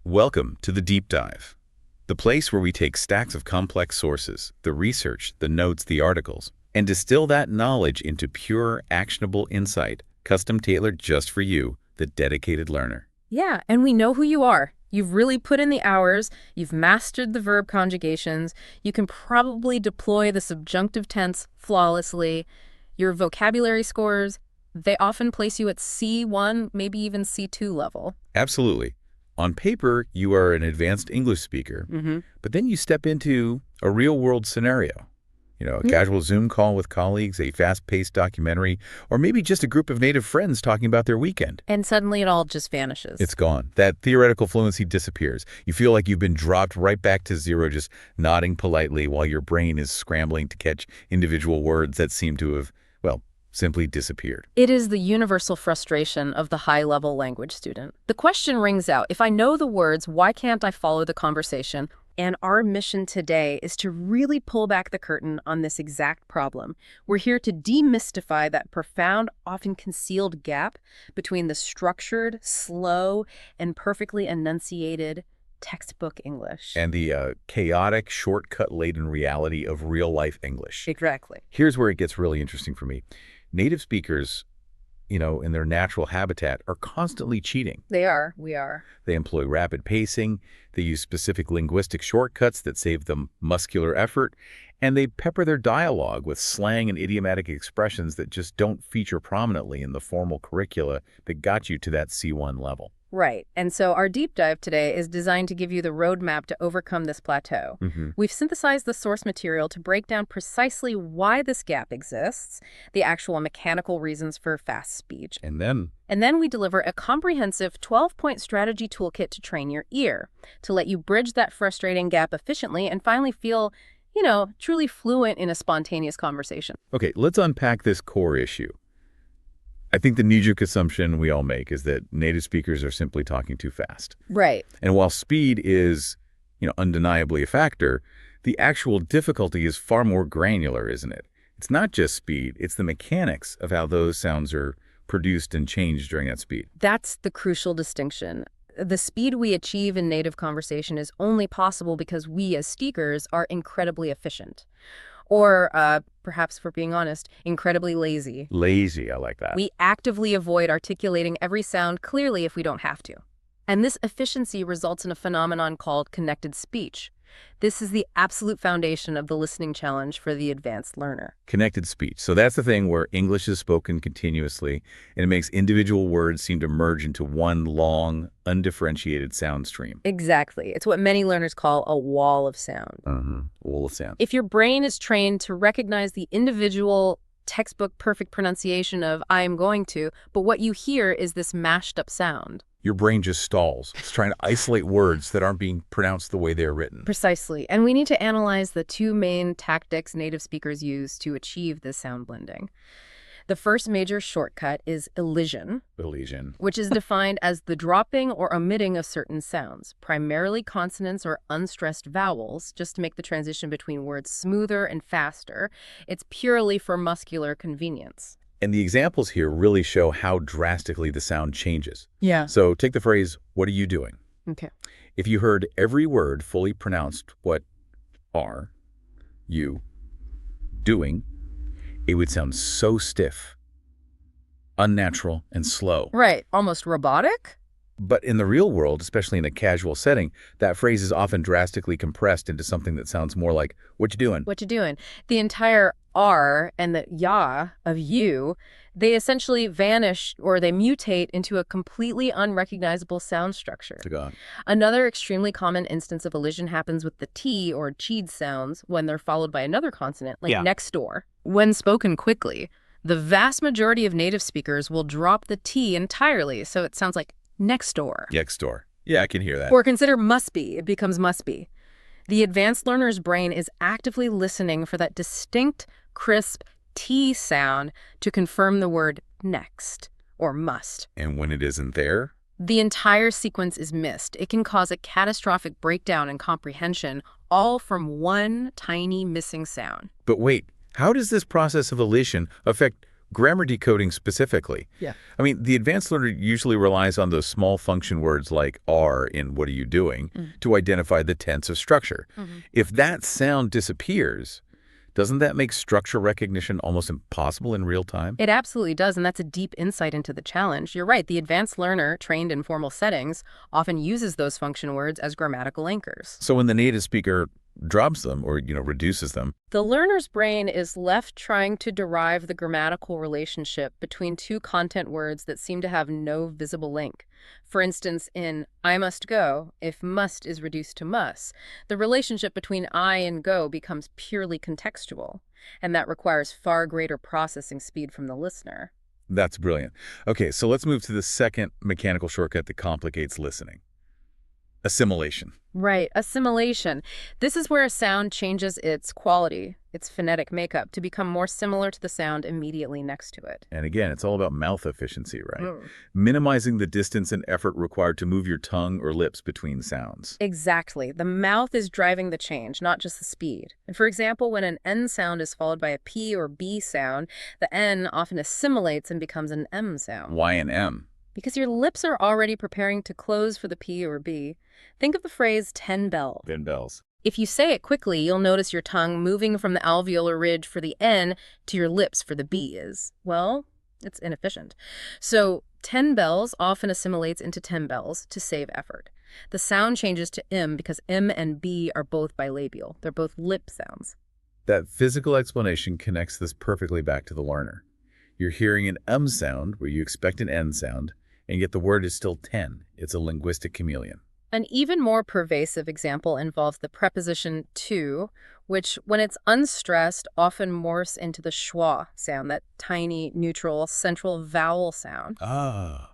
Welcome to the Deep Dive, the place where we take stacks of complex sources, the research, the notes, the articles, and distill that knowledge into pure, actionable insight, custom-tailored just for you, the dedicated learner. Yeah, and we know who you are. You've really put in the hours, you've mastered the verb conjugations, you can probably deploy the subjunctive tense flawlessly. Your vocabulary scores, they often place you at C1, maybe even C2 level. Absolutely. On paper, you are an advanced English speaker, but then you step into a real-world scenario. A casual Zoom call with colleagues, a fast-paced documentary, or maybe just a group of native friends talking about their weekend. And suddenly it all just vanishes. It's gone. That theoretical fluency disappears. You feel like you've been dropped right back to zero, just nodding politely while your brain is scrambling to catch individual words that seem to have, well, simply disappeared. It is the universal frustration of the high-level language student. The question rings out, if I know the words, why can't I follow the conversation? And our mission today is to really pull back the curtain on this exact problem. We're here to demystify that profound, often concealed gap between the structured, slow, and perfectly enunciated textbook English. And the chaotic, shortcut-laden reality of real-life English. Exactly. Here's where it gets really interesting for me. Native speakers, in their natural habitat, are constantly cheating. They are. We are. They employ rapid pacing, they use specific linguistic shortcuts that save them muscular effort, and they pepper their dialogue with slang and idiomatic expressions that just don't feature prominently in the formal curricula that got you to that C1 level. Right. And so our deep dive today is designed to give you the roadmap to overcome this plateau. We've synthesized the source material to break down precisely why this gap exists, the actual mechanical reasons for fast speech. And then we deliver a comprehensive 12-point strategy toolkit to train your ear, to let you bridge that frustrating gap efficiently and finally feel, truly fluent in a spontaneous conversation. Okay, let's unpack this core issue. I think the knee-jerk assumption we all make is that native speakers are simply talking too fast. Right. And while speed is, undeniably a factor, the actual difficulty is far more granular, isn't it? It's not just speed, it's the mechanics of how those sounds are produced and changed during that speed. That's the crucial distinction. The speed we achieve in native conversation is only possible because we as speakers are incredibly efficient. Or, perhaps, for being honest, incredibly lazy. Lazy, I like that. We actively avoid articulating every sound clearly if we don't have to. And this efficiency results in a phenomenon called connected speech. This is the absolute foundation of the listening challenge for the advanced learner. Connected speech. So that's the thing where English is spoken continuously, and it makes individual words seem to merge into one long, undifferentiated sound stream. Exactly. It's what many learners call a wall of sound. Wall of sound. If your brain is trained to recognize the individual textbook perfect pronunciation of I am going to, but what you hear is this mashed up sound. Your brain just stalls. It's trying to isolate words that aren't being pronounced the way they're written. Precisely. And we need to analyze the two main tactics native speakers use to achieve this sound blending. The first major shortcut is elision. Elision. Which is defined as the dropping or omitting of certain sounds, primarily consonants or unstressed vowels, just to make the transition between words smoother and faster. It's purely for muscular convenience. And the examples here really show how drastically the sound changes. Yeah. So take the phrase, "What are you doing?" Okay. If you heard every word fully pronounced, "What are you doing?" it would sound so stiff, unnatural, and slow. Right. Almost robotic? But in the real world, especially in a casual setting, that phrase is often drastically compressed into something that sounds more like, "What you doing?" What you doing? The entire R and the ya of you, they essentially vanish or they mutate into a completely unrecognizable sound structure. God. Another extremely common instance of elision happens with the T or cheed sounds when they're followed by another consonant, like next door. When spoken quickly, the vast majority of native speakers will drop the T entirely, so it sounds like next door. Next door. Yeah, I can hear that. Or consider must be. It becomes must be. The advanced learner's brain is actively listening for that distinct, crisp T sound to confirm the word next or must. And when it isn't there? The entire sequence is missed. It can cause a catastrophic breakdown in comprehension, all from one tiny missing sound. But wait, how does this process of elision affect Grammar decoding specifically. Yeah. I mean, the advanced learner usually relies on those small function words like are in what are you doing to identify the tense of structure. If that sound disappears, doesn't that make structure recognition almost impossible in real time? It absolutely does, and that's a deep insight into the challenge. You're right, the advanced learner, trained in formal settings, often uses those function words as grammatical anchors. So when the native speaker drops them or, reduces them, The learner's brain is left trying to derive the grammatical relationship between two content words that seem to have no visible link. For instance, in I must go, if must is reduced to must, the relationship between I and go becomes purely contextual, and that requires far greater processing speed from the listener. that's brilliant. Okay, so let's move to the second mechanical shortcut that complicates listening. Assimilation. Right, assimilation. This is where a sound changes its quality, its phonetic makeup, to become more similar to the sound immediately next to it. And again, it's all about mouth efficiency, right? Minimizing the distance and effort required to move your tongue or lips between sounds. Exactly. The mouth is driving the change, not just the speed. And for example, when an N sound is followed by a P or B sound, the N often assimilates and becomes an M sound. Y and M. Because your lips are already preparing to close for the P or B. Think of the phrase 10 bells. 10 bells. If you say it quickly, you'll notice your tongue moving from the alveolar ridge for the N to your lips for the B is, well, it's inefficient. So 10 bells often assimilates into 10 bells to save effort. The sound changes to M because M and B are both bilabial. They're both lip sounds. That physical explanation connects this perfectly back to the learner. You're hearing an sound where you expect an N sound, and yet the word is still 10. It's a linguistic chameleon. An even more pervasive example involves the preposition to, which, when it's unstressed, often morphs into the schwa sound, that tiny, neutral, central vowel sound. Ah.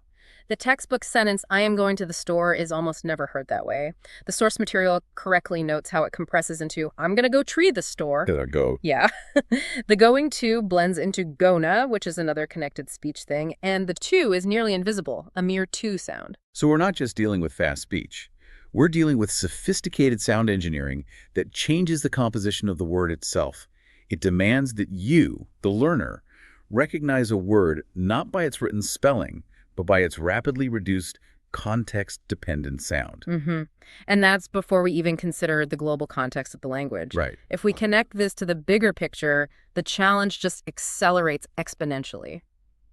The textbook sentence, I am going to the store, is almost never heard that way. The source material correctly notes how it compresses into, I'm going to go tree the store. There go. Yeah. The going to blends into gonna, which is another connected speech thing, and the to is nearly invisible, a mere to sound. So we're not just dealing with fast speech. We're dealing with sophisticated sound engineering that changes the composition of the word itself. It demands that you, the learner, recognize a word not by its written spelling, but by its rapidly reduced context-dependent sound. And that's before we even consider the global context of the language. Right. If we connect this to the bigger picture, the challenge just accelerates exponentially.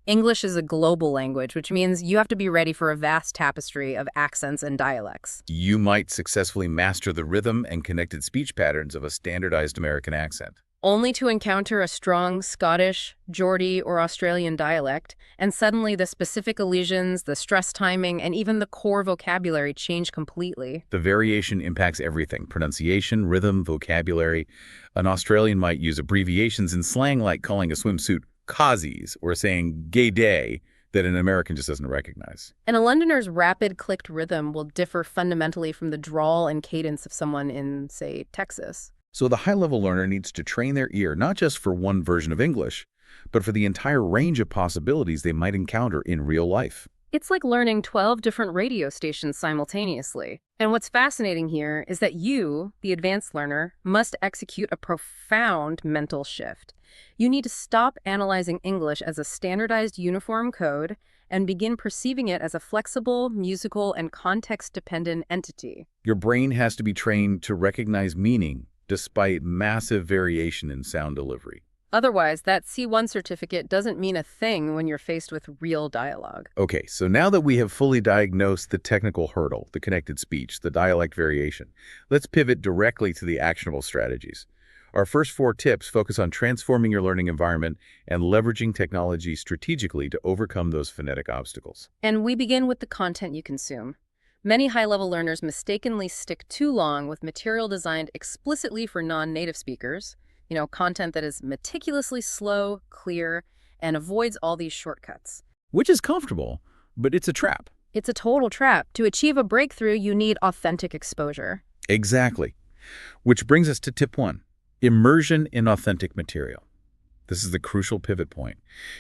English is a global language, which means you have to be ready for a vast tapestry of accents and dialects. You might successfully master the rhythm and connected speech patterns of a standardized American accent, Only to encounter a strong Scottish, Geordie, or Australian dialect, and suddenly the specific elisions, the stress timing, and even the core vocabulary change completely. The variation impacts everything: pronunciation, rhythm, vocabulary. An Australian might use abbreviations in slang like calling a swimsuit "causies" or saying "gay day" that an American just doesn't recognize. And a Londoner's rapid clicked rhythm will differ fundamentally from the drawl and cadence of someone in, say, Texas. So the high-level learner needs to train their ear not just for one version of English, but for the entire range of possibilities they might encounter in real life. It's like learning 12 different radio stations simultaneously. And what's fascinating here is that you, the advanced learner, must execute a profound mental shift. You need to stop analyzing English as a standardized uniform code and begin perceiving it as a flexible, musical, and context-dependent entity. Your brain has to be trained to recognize meaning despite massive variation in sound delivery. Otherwise, that C1 certificate doesn't mean a thing when you're faced with real dialogue. Okay, so now that we have fully diagnosed the technical hurdle, the connected speech, the dialect variation, let's pivot directly to the actionable strategies. Our first 4 tips focus on transforming your learning environment and leveraging technology strategically to overcome those phonetic obstacles. And we begin with the content you consume. Many high-level learners mistakenly stick too long with material designed explicitly for non-native speakers, content that is meticulously slow, clear, and avoids all these shortcuts. Which is comfortable, but it's a trap. It's a total trap. To achieve a breakthrough, you need authentic exposure. Exactly. Which brings us to tip 1, immersion in authentic material. This is the crucial pivot point.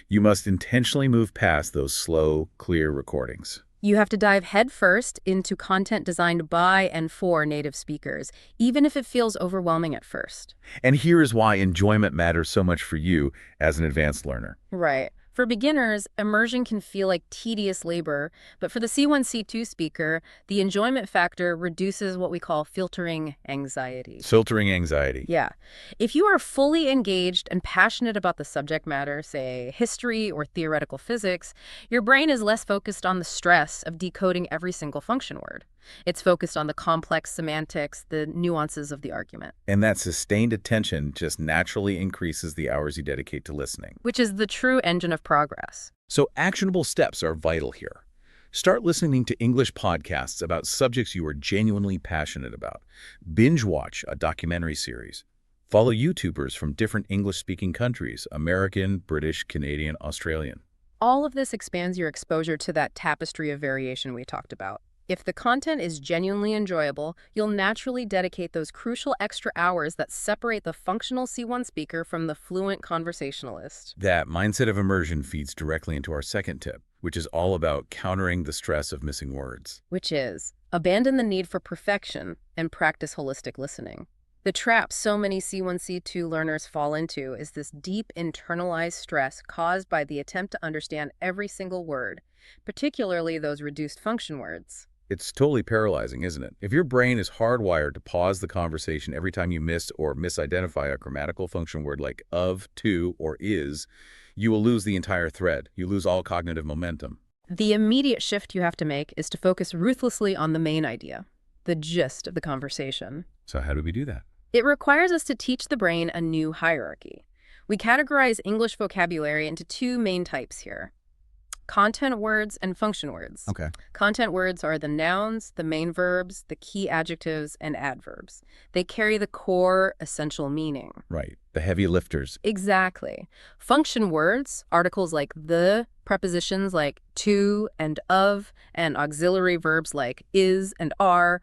You must intentionally move past those slow, clear recordings. You have to dive headfirst into content designed by and for native speakers, even if it feels overwhelming at first. And here is why enjoyment matters so much for you as an advanced learner. Right. For beginners, immersion can feel like tedious labor, but for the C1, C2 speaker, the enjoyment factor reduces what we call filtering anxiety. Filtering anxiety. Yeah. If you are fully engaged and passionate about the subject matter, say history or theoretical physics, your brain is less focused on the stress of decoding every single function word. It's focused on the complex semantics, the nuances of the argument. And that sustained attention just naturally increases the hours you dedicate to listening. Which is the true engine of progress. So actionable steps are vital here. Start listening to English podcasts about subjects you are genuinely passionate about. Binge watch a documentary series. Follow YouTubers from different English-speaking countries, American, British, Canadian, Australian. All of this expands your exposure to that tapestry of variation we talked about. If the content is genuinely enjoyable, you'll naturally dedicate those crucial extra hours that separate the functional C1 speaker from the fluent conversationalist. That mindset of immersion feeds directly into our second tip, which is all about countering the stress of missing words. Which is, abandon the need for perfection and practice holistic listening. The trap so many C1, C2 learners fall into is this deep internalized stress caused by the attempt to understand every single word, particularly those reduced function words. It's totally paralyzing, isn't it? If your brain is hardwired to pause the conversation every time you miss or misidentify a grammatical function word like of, to, or is, you will lose the entire thread. You lose all cognitive momentum. The immediate shift you have to make is to focus ruthlessly on the main idea, the gist of the conversation. So how do we do that? It requires us to teach the brain a new hierarchy. We categorize English vocabulary into two main types here: content words and function words. Okay. Content words are the nouns, the main verbs, the key adjectives, and adverbs. They carry the core, essential meaning. Right. The heavy lifters. Exactly. Function words, articles like the, prepositions like to and of, and auxiliary verbs like is and are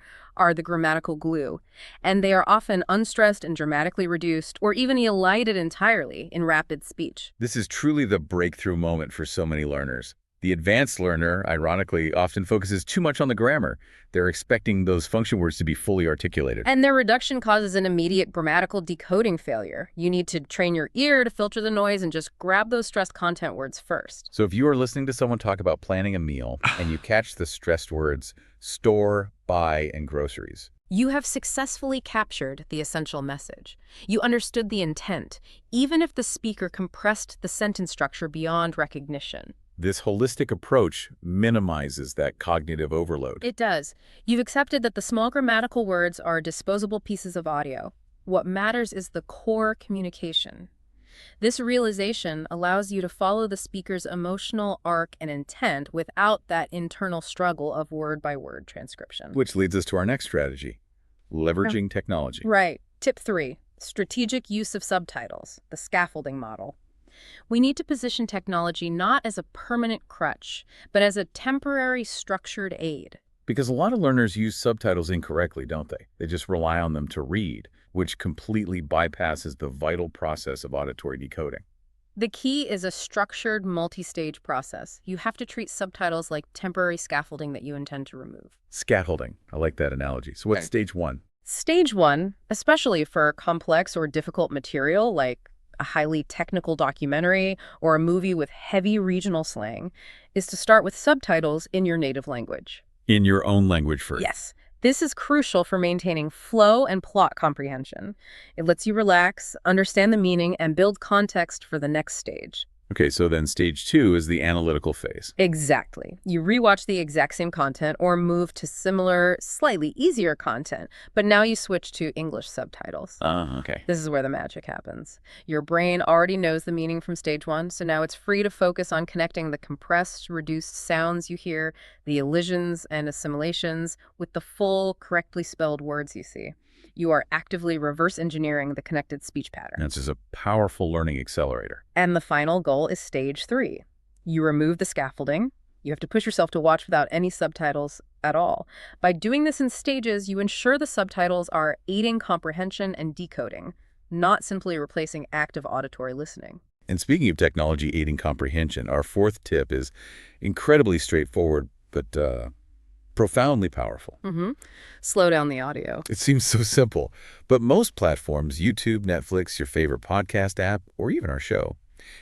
the grammatical glue. And they are often unstressed and dramatically reduced, or even elided entirely in rapid speech. This is truly the breakthrough moment for so many learners. The advanced learner, ironically, often focuses too much on the grammar. They're expecting those function words to be fully articulated. And their reduction causes an immediate grammatical decoding failure. You need to train your ear to filter the noise and just grab those stressed content words first. So if you are listening to someone talk about planning a meal and you catch the stressed words store, buy, and groceries, you have successfully captured the essential message. You understood the intent, even if the speaker compressed the sentence structure beyond recognition. this holistic approach minimizes that cognitive overload. It does. You've accepted that the small grammatical words are disposable pieces of audio. What matters is the core communication. This realization allows you to follow the speaker's emotional arc and intent without that internal struggle of word-by-word transcription. Which leads us to our next strategy, leveraging technology. Right. Tip 3, strategic use of subtitles, the scaffolding model. We need to position technology not as a permanent crutch, but as a temporary structured aid. Because a lot of learners use subtitles incorrectly, don't they? They just rely on them to read, which completely bypasses the vital process of auditory decoding. The key is a structured, multi-stage process. You have to treat subtitles like temporary scaffolding that you intend to remove. Scaffolding. I like that analogy. So what's stage one? Stage 1, especially for complex or difficult material like a highly technical documentary or a movie with heavy regional slang, is to start with subtitles in your native language. In your own language first. Yes. This is crucial for maintaining flow and plot comprehension. It lets you relax, understand the meaning, and build context for the next stage. Okay, so then stage 2 is the analytical phase. Exactly. You rewatch the exact same content or move to similar, slightly easier content, but now you switch to English subtitles. Okay. This is where the magic happens. Your brain already knows the meaning from stage 1, so now it's free to focus on connecting the compressed, reduced sounds you hear, the elisions and assimilations, with the full, correctly spelled words you see. You are actively reverse engineering the connected speech pattern. This is a powerful learning accelerator. And the final goal is stage 3. You remove the scaffolding. You have to push yourself to watch without any subtitles at all. By doing this in stages, you ensure the subtitles are aiding comprehension and decoding, not simply replacing active auditory listening. And speaking of technology aiding comprehension, our fourth tip is incredibly straightforward, but profoundly powerful. Slow down the audio. It seems so simple, but most platforms, YouTube, Netflix, your favorite podcast app, or even our show,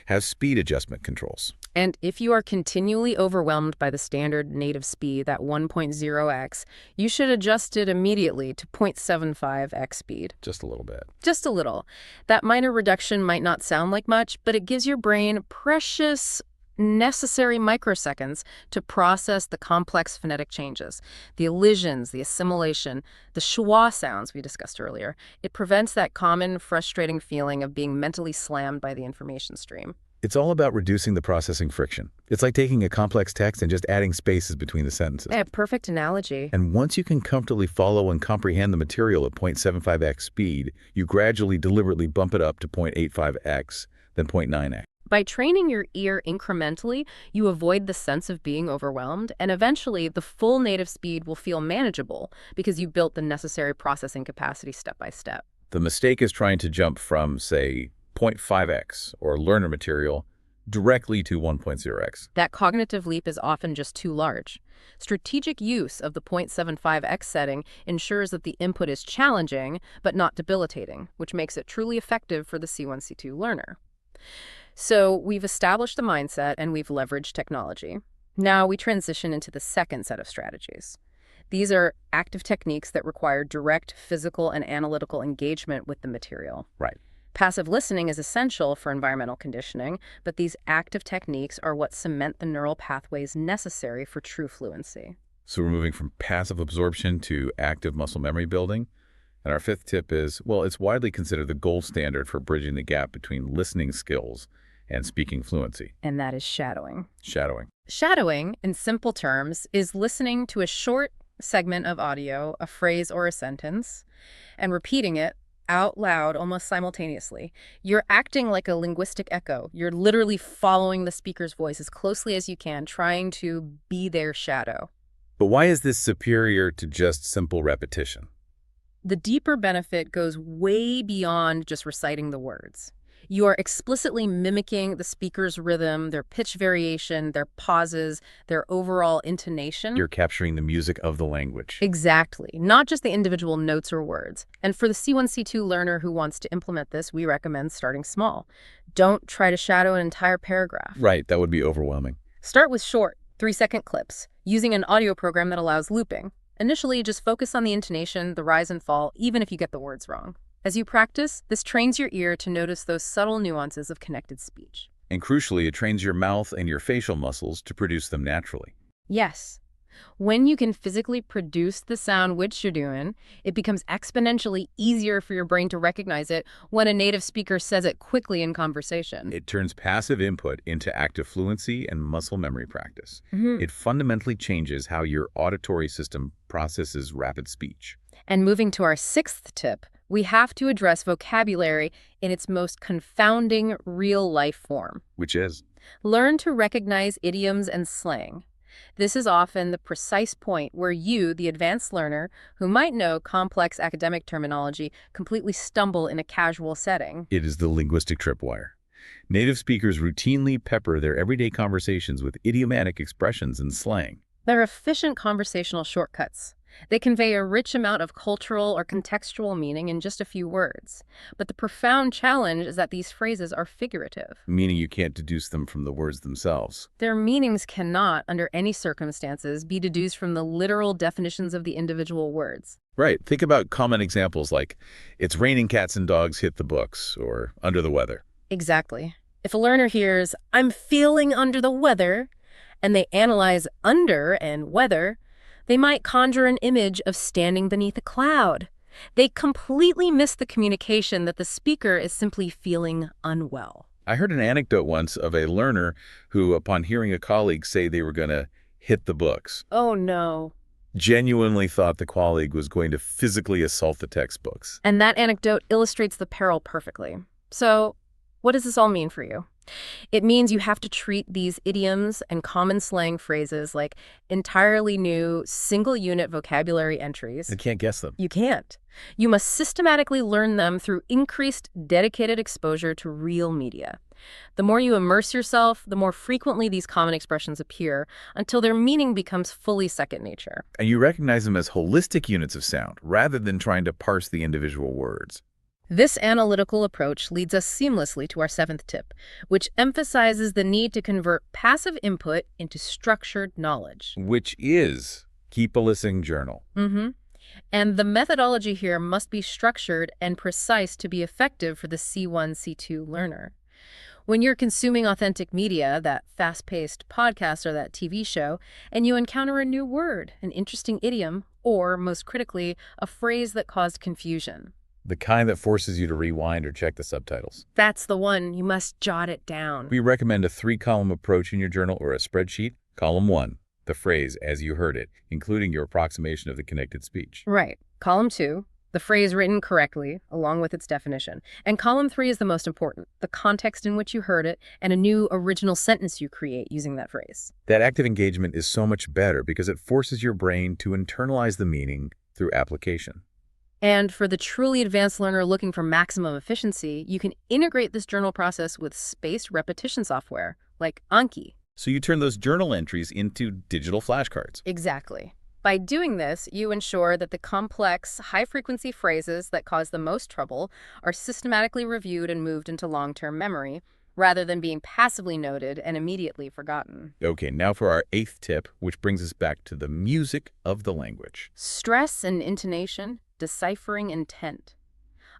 have speed adjustment controls. And if you are continually overwhelmed by the standard native speed, that 1.0x, you should adjust it immediately to 0.75x speed. Just a little bit. Just a little. That minor reduction might not sound like much, but it gives your brain precious, necessary microseconds to process the complex phonetic changes, the elisions, the assimilation, the schwa sounds we discussed earlier. It prevents that common, frustrating feeling of being mentally slammed by the information stream. It's all about reducing the processing friction. It's like taking a complex text and just adding spaces between the sentences. Yeah, perfect analogy. And once you can comfortably follow and comprehend the material at 0.75x speed, you gradually, deliberately bump it up to 0.85x, then 0.9x. By training your ear incrementally, you avoid the sense of being overwhelmed, and eventually the full native speed will feel manageable because you built the necessary processing capacity step by step. The mistake is trying to jump from, say, 0.5x or learner material directly to 1.0x. That cognitive leap is often just too large. Strategic use of the 0.75x setting ensures that the input is challenging but not debilitating, which makes it truly effective for the C1, C2 learner. So we've established the mindset and we've leveraged technology. Now we transition into the second set of strategies. These are active techniques that require direct physical and analytical engagement with the material. Right. Passive listening is essential for environmental conditioning, but these active techniques are what cement the neural pathways necessary for true fluency. So we're moving from passive absorption to active muscle memory building. And our fifth tip is, well, it's widely considered the gold standard for bridging the gap between listening skills and speaking fluency. And that is shadowing. Shadowing. Shadowing, in simple terms, is listening to a short segment of audio, a phrase or a sentence, and repeating it out loud almost simultaneously. You're acting like a linguistic echo. You're literally following the speaker's voice as closely as you can, trying to be their shadow. But why is this superior to just simple repetition? The deeper benefit goes way beyond just reciting the words. You are explicitly mimicking the speaker's rhythm, their pitch variation, their pauses, their overall intonation. You're capturing the music of the language. Exactly. Not just the individual notes or words. And for the C1, C2 learner who wants to implement this, we recommend starting small. Don't try to shadow an entire paragraph. Right, that would be overwhelming. Start with short, 3-second clips, using an audio program that allows looping. Initially, just focus on the intonation, the rise and fall, even if you get the words wrong. As you practice, this trains your ear to notice those subtle nuances of connected speech. And crucially, it trains your mouth and your facial muscles to produce them naturally. Yes. When you can physically produce the sound which you're doing, it becomes exponentially easier for your brain to recognize it when a native speaker says it quickly in conversation. It turns passive input into active fluency and muscle memory practice. It fundamentally changes how your auditory system processes rapid speech. And moving to our sixth tip, we have to address vocabulary in its most confounding real-life form. Which is? Learn to recognize idioms and slang. This is often the precise point where you, the advanced learner, who might know complex academic terminology, completely stumble in a casual setting. It is the linguistic tripwire. Native speakers routinely pepper their everyday conversations with idiomatic expressions and slang. They're efficient conversational shortcuts. They convey a rich amount of cultural or contextual meaning in just a few words. But the profound challenge is that these phrases are figurative. Meaning you can't deduce them from the words themselves. Their meanings cannot, under any circumstances, be deduced from the literal definitions of the individual words. Right. Think about common examples like, it's raining cats and dogs hit the books, or under the weather. Exactly. If a learner hears, I'm feeling under the weather, and they analyze under and weather, they might conjure an image of standing beneath a cloud. They completely miss the communication that the speaker is simply feeling unwell. I heard an anecdote once of a learner who, upon hearing a colleague say they were going to hit the books, Oh, no. genuinely thought the colleague was going to physically assault the textbooks. And that anecdote illustrates the peril perfectly. So, what does this all mean for you? It means you have to treat these idioms and common slang phrases like entirely new, single-unit vocabulary entries. I can't guess them. You can't. You must systematically learn them through increased, dedicated exposure to real media. The more you immerse yourself, the more frequently these common expressions appear until their meaning becomes fully second nature. And you recognize them as holistic units of sound, rather than trying to parse the individual words. This analytical approach leads us seamlessly to our seventh tip, which emphasizes the need to convert passive input into structured knowledge. Which is keep a listening journal. And the methodology here must be structured and precise to be effective for the C1, C2 learner. When you're consuming authentic media, that fast-paced podcast or that TV show, and you encounter a new word, an interesting idiom, or, most critically, a phrase that caused confusion. The kind that forces you to rewind or check the subtitles. That's the one. You must jot it down. We recommend a 3-column approach in your journal or a spreadsheet. Column 1, the phrase as you heard it, including your approximation of the connected speech. Right. Column 2, the phrase written correctly, along with its definition. And column 3 is the most important, the context in which you heard it, and a new original sentence you create using that phrase. That active engagement is so much better because it forces your brain to internalize the meaning through application. And for the truly advanced learner looking for maximum efficiency, you can integrate this journal process with spaced repetition software, like Anki. So you turn those journal entries into digital flashcards. Exactly. By doing this, you ensure that the complex, high-frequency phrases that cause the most trouble are systematically reviewed and moved into long-term memory, rather than being passively noted and immediately forgotten. Okay, now for our 8th tip, which brings us back to the music of the language. Stress and intonation, deciphering intent.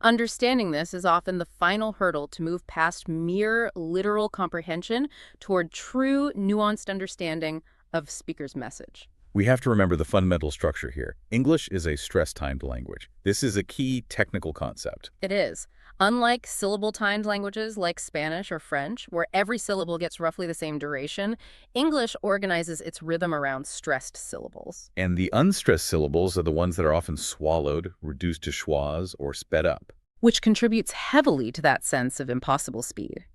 Understanding this is often the final hurdle to move past mere literal comprehension toward true, nuanced understanding of speaker's message. We have to remember the fundamental structure here. English is a stress-timed language. This is a key technical concept. It is. Unlike syllable-timed languages like Spanish or French, where every syllable gets roughly the same duration, English organizes its rhythm around stressed syllables. And the unstressed syllables are the ones that are often swallowed, reduced to schwas, or sped up. Which contributes heavily to that sense of impossible speed.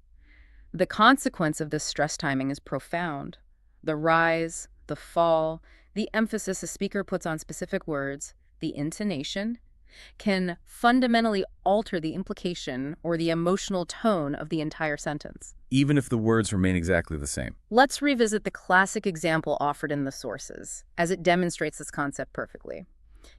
The consequence of this stress timing is profound. The rise, the fall, the emphasis a speaker puts on specific words, the intonation, can fundamentally alter the implication or the emotional tone of the entire sentence. Even if the words remain exactly the same. Let's revisit the classic example offered in the sources, as it demonstrates this concept perfectly.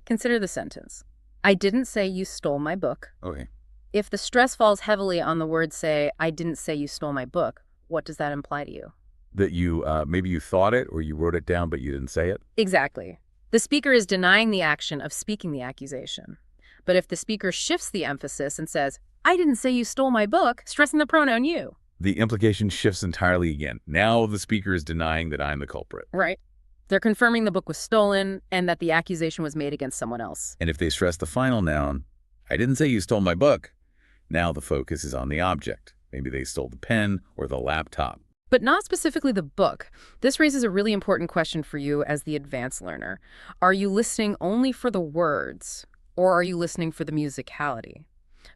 Consider the sentence. I didn't say you stole my book. Okay. If the stress falls heavily on the words say, I didn't say you stole my book, what does that imply to you? That you, maybe you thought it or you wrote it down, but you didn't say it? Exactly. The speaker is denying the action of speaking the accusation. But if the speaker shifts the emphasis and says, I didn't say you stole my book, stressing the pronoun you. The implication shifts entirely again. Now the speaker is denying that I'm the culprit. Right. They're confirming the book was stolen and that the accusation was made against someone else. And if they stress the final noun, I didn't say you stole my book, now the focus is on the object. Maybe they stole the pen or the laptop. But not specifically the book. This raises a really important question for you as the advanced learner. Are you listening only for the words, or are you listening for the musicality?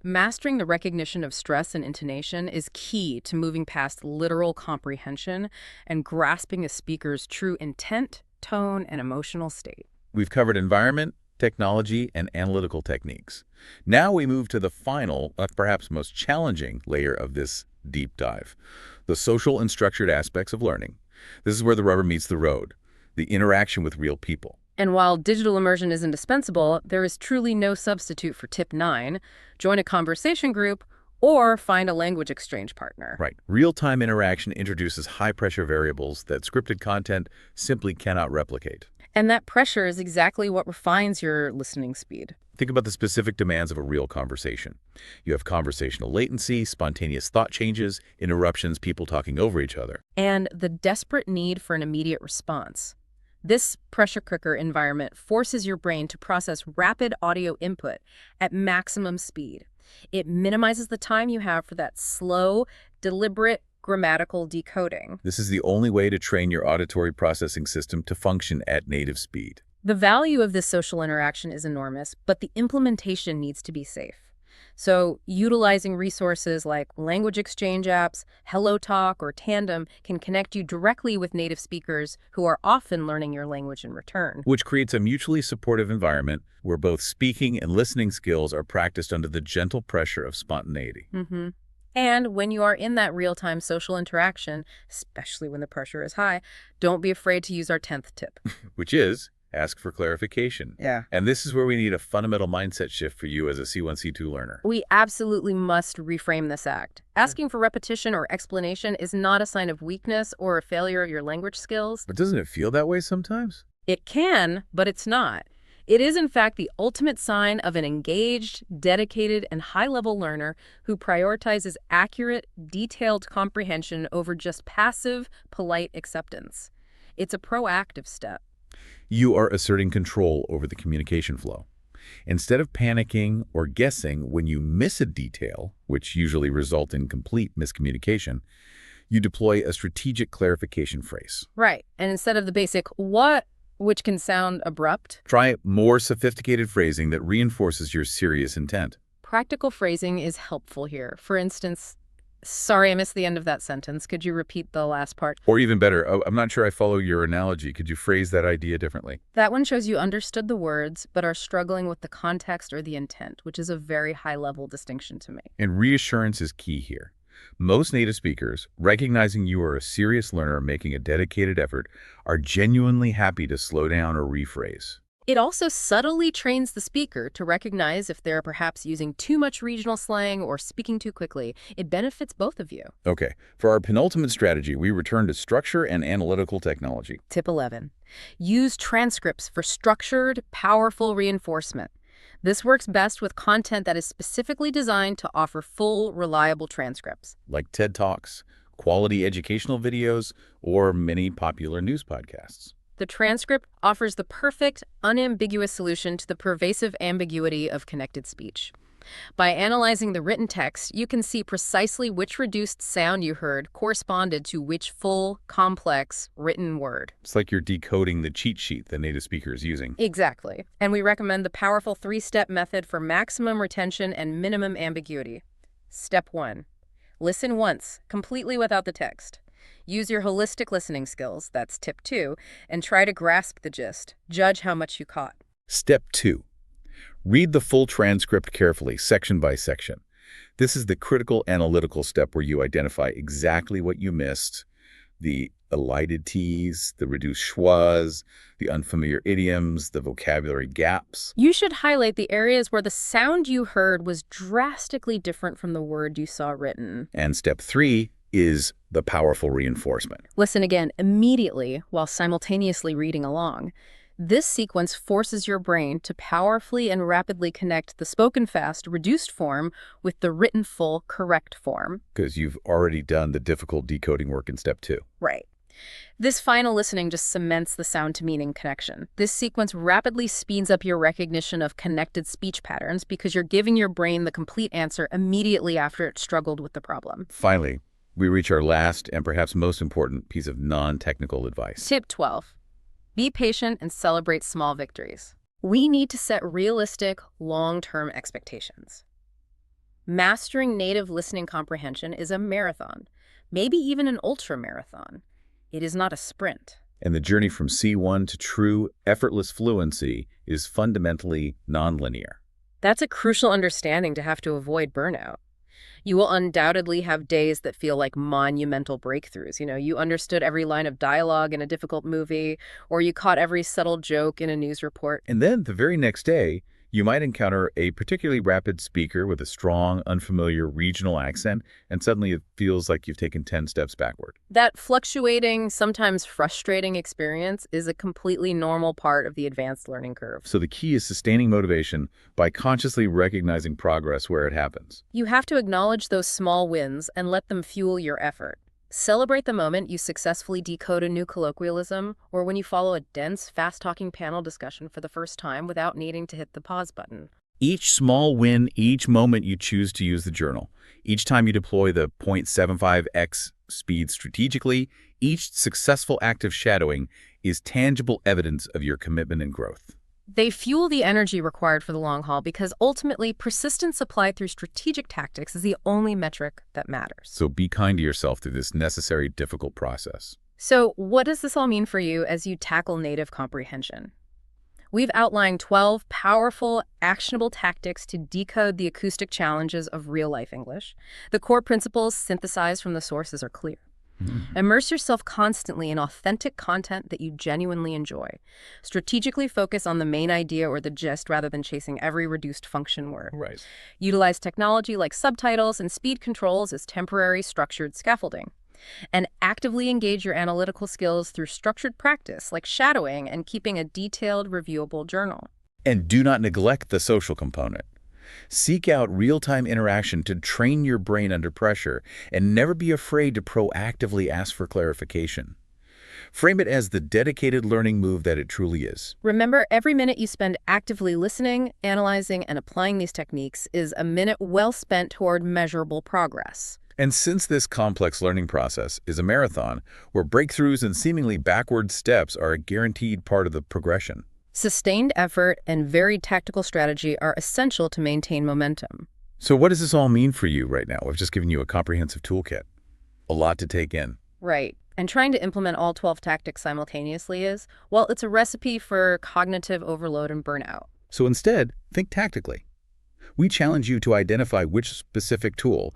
Mastering the recognition of stress and intonation is key to moving past literal comprehension and grasping a speaker's true intent, tone, and emotional state. We've covered environment, technology, and analytical techniques. Now we move to the final, perhaps most challenging layer of this deep dive, the social and structured aspects of learning. This is where the rubber meets the road, the interaction with real people. And while digital immersion is indispensable, there is truly no substitute for tip 9, join a conversation group or find a language exchange partner. Right. Real-time interaction introduces high-pressure variables that scripted content simply cannot replicate. And that pressure is exactly what refines your listening speed. Think about the specific demands of a real conversation. You have conversational latency, spontaneous thought changes, interruptions, people talking over each other. And the desperate need for an immediate response. This pressure cooker environment forces your brain to process rapid audio input at maximum speed. It minimizes the time you have for that slow, deliberate, grammatical decoding. This is the only way to train your auditory processing system to function at native speed. The value of this social interaction is enormous, but the implementation needs to be safe. So utilizing resources like language exchange apps, HelloTalk, or Tandem can connect you directly with native speakers who are often learning your language in return. Which creates a mutually supportive environment where both speaking and listening skills are practiced under the gentle pressure of spontaneity. And when you are in that real-time social interaction, especially when the pressure is high, don't be afraid to use our 10th tip. Which is, ask for clarification. Yeah. And this is where we need a fundamental mindset shift for you as a C1, C2 learner. We absolutely must reframe this act. Asking for repetition or explanation is not a sign of weakness or a failure of your language skills. But doesn't it feel that way sometimes? It can, but it's not. It is, in fact, the ultimate sign of an engaged, dedicated, and high-level learner who prioritizes accurate, detailed comprehension over just passive, polite acceptance. It's a proactive step. You are asserting control over the communication flow. Instead of panicking or guessing when you miss a detail, which usually result in complete miscommunication, you deploy a strategic clarification phrase. Right. And instead of the basic "what," which can sound abrupt, try more sophisticated phrasing that reinforces your serious intent. practical phrasing is helpful here. For instance, "Sorry, I missed the end of that sentence. Could you repeat the last part?" Or even better, "Oh, I'm not sure I follow your analogy. Could you phrase that idea differently?" That one shows you understood the words, but are struggling with the context or the intent, which is a very high-level distinction to make. And reassurance is key here. Most native speakers, recognizing you are a serious learner making a dedicated effort, are genuinely happy to slow down or rephrase. It also subtly trains the speaker to recognize if they're perhaps using too much regional slang or speaking too quickly. It benefits both of you. Okay, for our penultimate strategy, we return to structure and analytical technology. Tip 11. Use transcripts for structured, powerful reinforcement. This works best with content that is specifically designed to offer full, reliable transcripts. Like TED Talks, quality educational videos, or many popular news podcasts. The transcript offers the perfect, unambiguous solution to the pervasive ambiguity of connected speech. By analyzing the written text, you can see precisely which reduced sound you heard corresponded to which full, complex, written word. It's like you're decoding the cheat sheet the native speaker is using. Exactly. And we recommend the powerful 3-step method for maximum retention and minimum ambiguity. Step 1. Listen once, completely without the text. Use your holistic listening skills, that's tip 2, and try to grasp the gist. Judge how much you caught. Step 2. Read the full transcript carefully, section by section. This is the critical analytical step where you identify exactly what you missed, the elided T's, the reduced schwas, the unfamiliar idioms, the vocabulary gaps. You should highlight the areas where the sound you heard was drastically different from the word you saw written. And step 3 is the powerful reinforcement. Listen again immediately while simultaneously reading along. This sequence forces your brain to powerfully and rapidly connect the spoken fast, reduced form with the written full, correct form. Because you've already done the difficult decoding work in step 2. Right. This final listening just cements the sound-to-meaning connection. This sequence rapidly speeds up your recognition of connected speech patterns because you're giving your brain the complete answer immediately after it struggled with the problem. Finally, we reach our last and perhaps most important piece of non-technical advice. Tip 12. Be patient and celebrate small victories. We need to set realistic, long-term expectations. Mastering native listening comprehension is a marathon, maybe even an ultra-marathon. It is not a sprint. And the journey from C1 to true, effortless fluency is fundamentally nonlinear. That's a crucial understanding to have to avoid burnout. You will undoubtedly have days that feel like monumental breakthroughs. You understood every line of dialogue in a difficult movie, or you caught every subtle joke in a news report. And then the very next day, you might encounter a particularly rapid speaker with a strong, unfamiliar regional accent, and suddenly it feels like you've taken 10 steps backward. That fluctuating, sometimes frustrating experience is a completely normal part of the advanced learning curve. So the key is sustaining motivation by consciously recognizing progress where it happens. You have to acknowledge those small wins and let them fuel your effort. Celebrate the moment you successfully decode a new colloquialism, or when you follow a dense, fast-talking panel discussion for the first time without needing to hit the pause button. Each small win, each moment you choose to use the journal, each time you deploy the 0.75x speed strategically, each successful act of shadowing is tangible evidence of your commitment and growth. They fuel the energy required for the long haul because ultimately persistence applied through strategic tactics is the only metric that matters. So be kind to yourself through this necessary, difficult process. So what does this all mean for you as you tackle native comprehension? We've outlined 12 powerful, actionable tactics to decode the acoustic challenges of real-life English. The core principles synthesized from the sources are clear. Mm. Immerse yourself constantly in authentic content that you genuinely enjoy. Strategically focus on the main idea or the gist rather than chasing every reduced function word. Right. Utilize technology like subtitles and speed controls as temporary structured scaffolding. And actively engage your analytical skills through structured practice like shadowing and keeping a detailed, reviewable journal. And do not neglect the social component. Seek out real-time interaction to train your brain under pressure, and never be afraid to proactively ask for clarification. Frame it as the dedicated learning move that it truly is. Remember, every minute you spend actively listening, analyzing, and applying these techniques is a minute well spent toward measurable progress. And since this complex learning process is a marathon, where breakthroughs and seemingly backward steps are a guaranteed part of the progression, Sustained effort and varied tactical strategy are essential to maintain momentum. so what does this all mean for you right now? I've just given you a comprehensive toolkit. A lot to take in. Right. And trying to implement all 12 tactics simultaneously is, well, it's a recipe for cognitive overload and burnout. So instead, think tactically. We challenge you to identify which specific tool,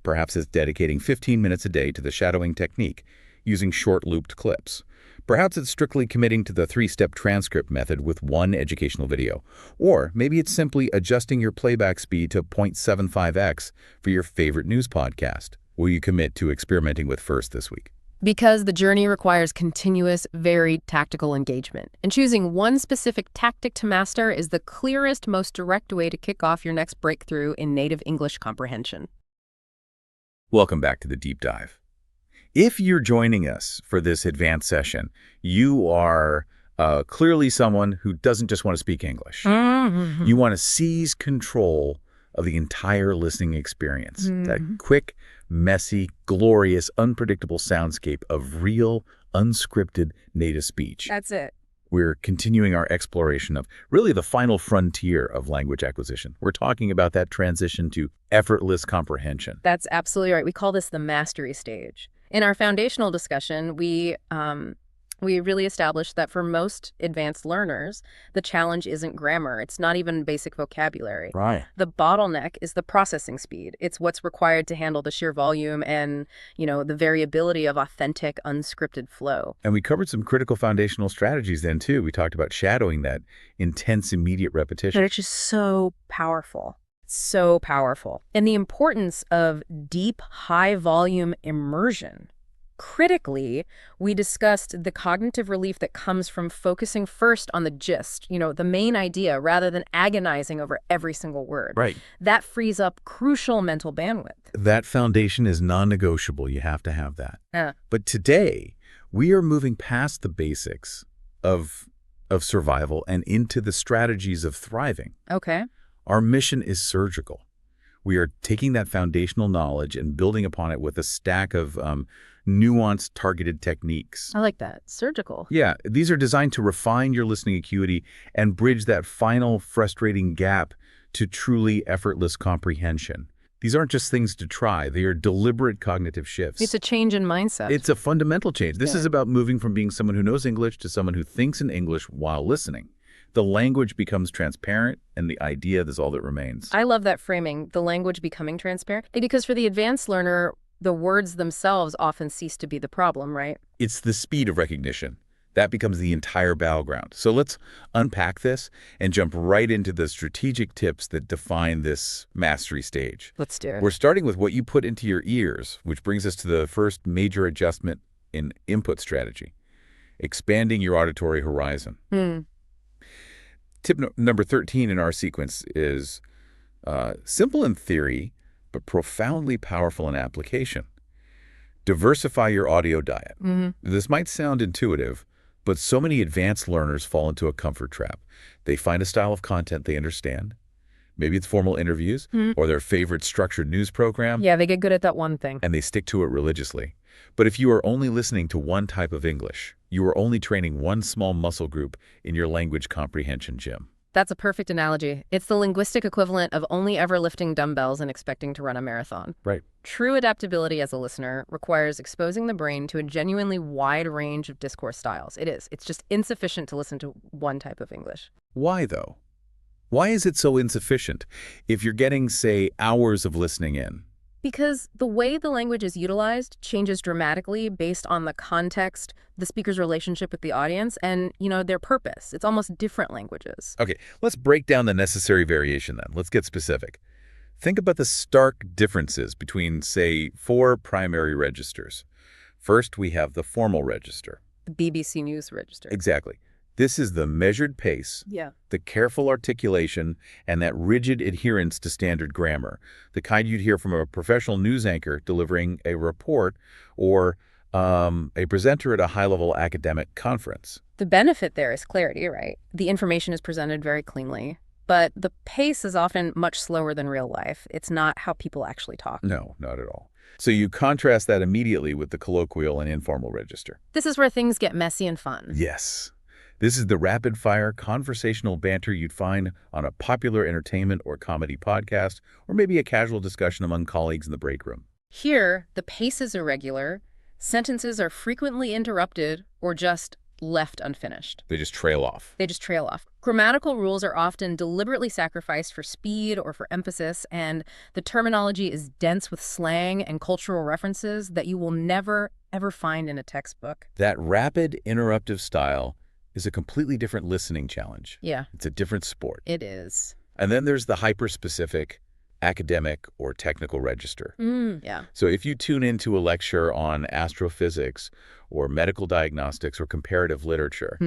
perhaps it's dedicating 15 minutes a day to the shadowing technique, using short looped clips. Perhaps it's strictly committing to the 3-step transcript method with one educational video. Or maybe it's simply adjusting your playback speed to 0.75x for your favorite news podcast. Will you commit to experimenting with first this week? Because the journey requires continuous, varied tactical engagement. And choosing one specific tactic to master is the clearest, most direct way to kick off your next breakthrough in native English comprehension. Welcome back to the Deep Dive. If you're joining us for this advanced session, you are clearly someone who doesn't just want to speak English. Mm-hmm. You want to seize control of the entire listening experience. That quick, messy, glorious, unpredictable soundscape of real, unscripted native speech. That's it. We're continuing our exploration of really the final frontier of language acquisition. We're talking about that transition to effortless comprehension. That's absolutely right. We call this the mastery stage. In our foundational discussion, we really established that for most advanced learners, the challenge isn't grammar. It's not even basic vocabulary. Right. The bottleneck is the processing speed. It's what's required to handle the sheer volume and, the variability of authentic, unscripted flow. And we covered some critical foundational strategies then, too. We talked about shadowing that intense, immediate repetition. But it's just so powerful. So powerful. And the importance of deep, high-volume immersion. Critically, we discussed the cognitive relief that comes from focusing first on the gist, the main idea, rather than agonizing over every single word. Right. That frees up crucial mental bandwidth. That foundation is non-negotiable. You have to have that. Yeah. But today, we are moving past the basics of survival and into the strategies of thriving. Okay. Our mission is surgical. We are taking that foundational knowledge and building upon it with a stack of nuanced, targeted techniques. I like that. Surgical. Yeah, these are designed to refine your listening acuity and bridge that final frustrating gap to truly effortless comprehension. These aren't just things to try. They are deliberate cognitive shifts. It's a change in mindset. It's a fundamental change. This is about moving from being someone who knows English to someone who thinks in English while listening. The language becomes transparent, and the idea is all that remains. I love that framing, the language becoming transparent, because for the advanced learner, the words themselves often cease to be the problem, right? It's the speed of recognition. That becomes the entire battleground. So let's unpack this and jump right into the strategic tips that define this mastery stage. Let's do it. We're starting with what you put into your ears, which brings us to the first major adjustment in input strategy, expanding your auditory horizon. Tip number 13 in our sequence is simple in theory, but profoundly powerful in application. Diversify your audio diet. This might sound intuitive, but so many advanced learners fall into a comfort trap. They find a style of content they understand. Maybe it's formal interviews or their favorite structured news program. Yeah, they get good at that one thing. And they stick to it religiously. But if you are only listening to one type of English, you are only training one small muscle group in your language comprehension gym. That's a perfect analogy. It's the linguistic equivalent of only ever lifting dumbbells and expecting to run a marathon. Right. True adaptability as a listener requires exposing the brain to a genuinely wide range of discourse styles. It is. It's just insufficient to listen to one type of English. Why, though? Why is it so insufficient? If you're getting, say, hours of listening in, Because the way the language is utilized changes dramatically based on the context, the speaker's relationship with the audience, and, their purpose. It's almost different languages. Okay, let's break down the necessary variation then. Let's get specific. Think about the stark differences between, say, 4 primary registers. First, we have the formal register. The BBC News register. Exactly. This is the measured pace, Yeah. the careful articulation, and that rigid adherence to standard grammar, the kind you'd hear from a professional news anchor delivering a report or a presenter at a high-level academic conference. The benefit there is clarity, right? The information is presented very cleanly. But the pace is often much slower than real life. It's not how people actually talk. No, not at all. So you contrast that immediately with the colloquial and informal register. This is where things get messy and fun. Yes. This is the rapid-fire conversational banter you'd find on a popular entertainment or comedy podcast, or maybe a casual discussion among colleagues in the break room. Here, the pace is irregular, sentences are frequently interrupted or just left unfinished. They just trail off. Grammatical rules are often deliberately sacrificed for speed or for emphasis, and the terminology is dense with slang and cultural references that you will never, ever find in a textbook. That rapid, interruptive style is a completely different listening challenge. Yeah. It's a different sport. It is. And then there's the hyper-specific academic or technical register. Yeah. So if you tune into a lecture on astrophysics or medical diagnostics or comparative literature,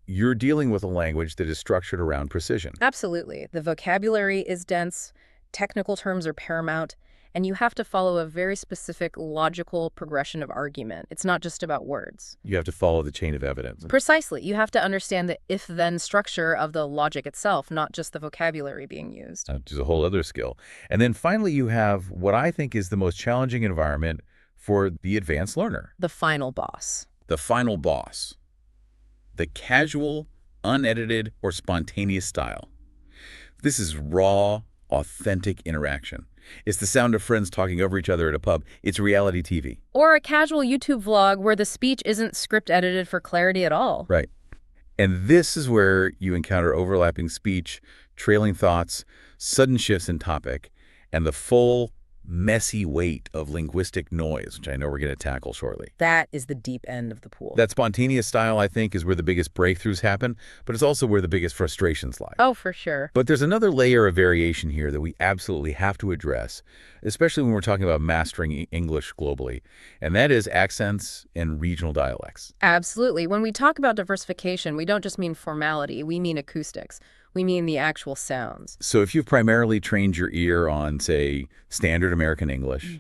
you're dealing with a language that is structured around precision. Absolutely. The vocabulary is dense, technical terms are paramount, and you have to follow a very specific logical progression of argument. It's not just about words. You have to follow the chain of evidence. Precisely. You have to understand the if-then structure of the logic itself, not just the vocabulary being used. Which is a whole other skill. And then finally, you have what I think is the most challenging environment for the advanced learner. The final boss. The final boss. The casual, unedited, or spontaneous style. This is raw, authentic interaction. It's the sound of friends talking over each other at a pub. It's reality TV. Or a casual YouTube vlog where the speech isn't script edited for clarity at all. Right. And this is where you encounter overlapping speech, trailing thoughts, sudden shifts in topic, and the full, messy weight of linguistic noise, which I know we're going to tackle shortly. That is the deep end of the pool. That spontaneous style, I think, is where the biggest breakthroughs happen, but it's also where the biggest frustrations lie. Oh, for sure. But there's another layer of variation here that we absolutely have to address, especially when we're talking about mastering English globally, and that is accents and regional dialects. Absolutely. When we talk about diversification, we don't just mean formality, we mean acoustics. We mean the actual sounds. So if you've primarily trained your ear on, say, standard American English,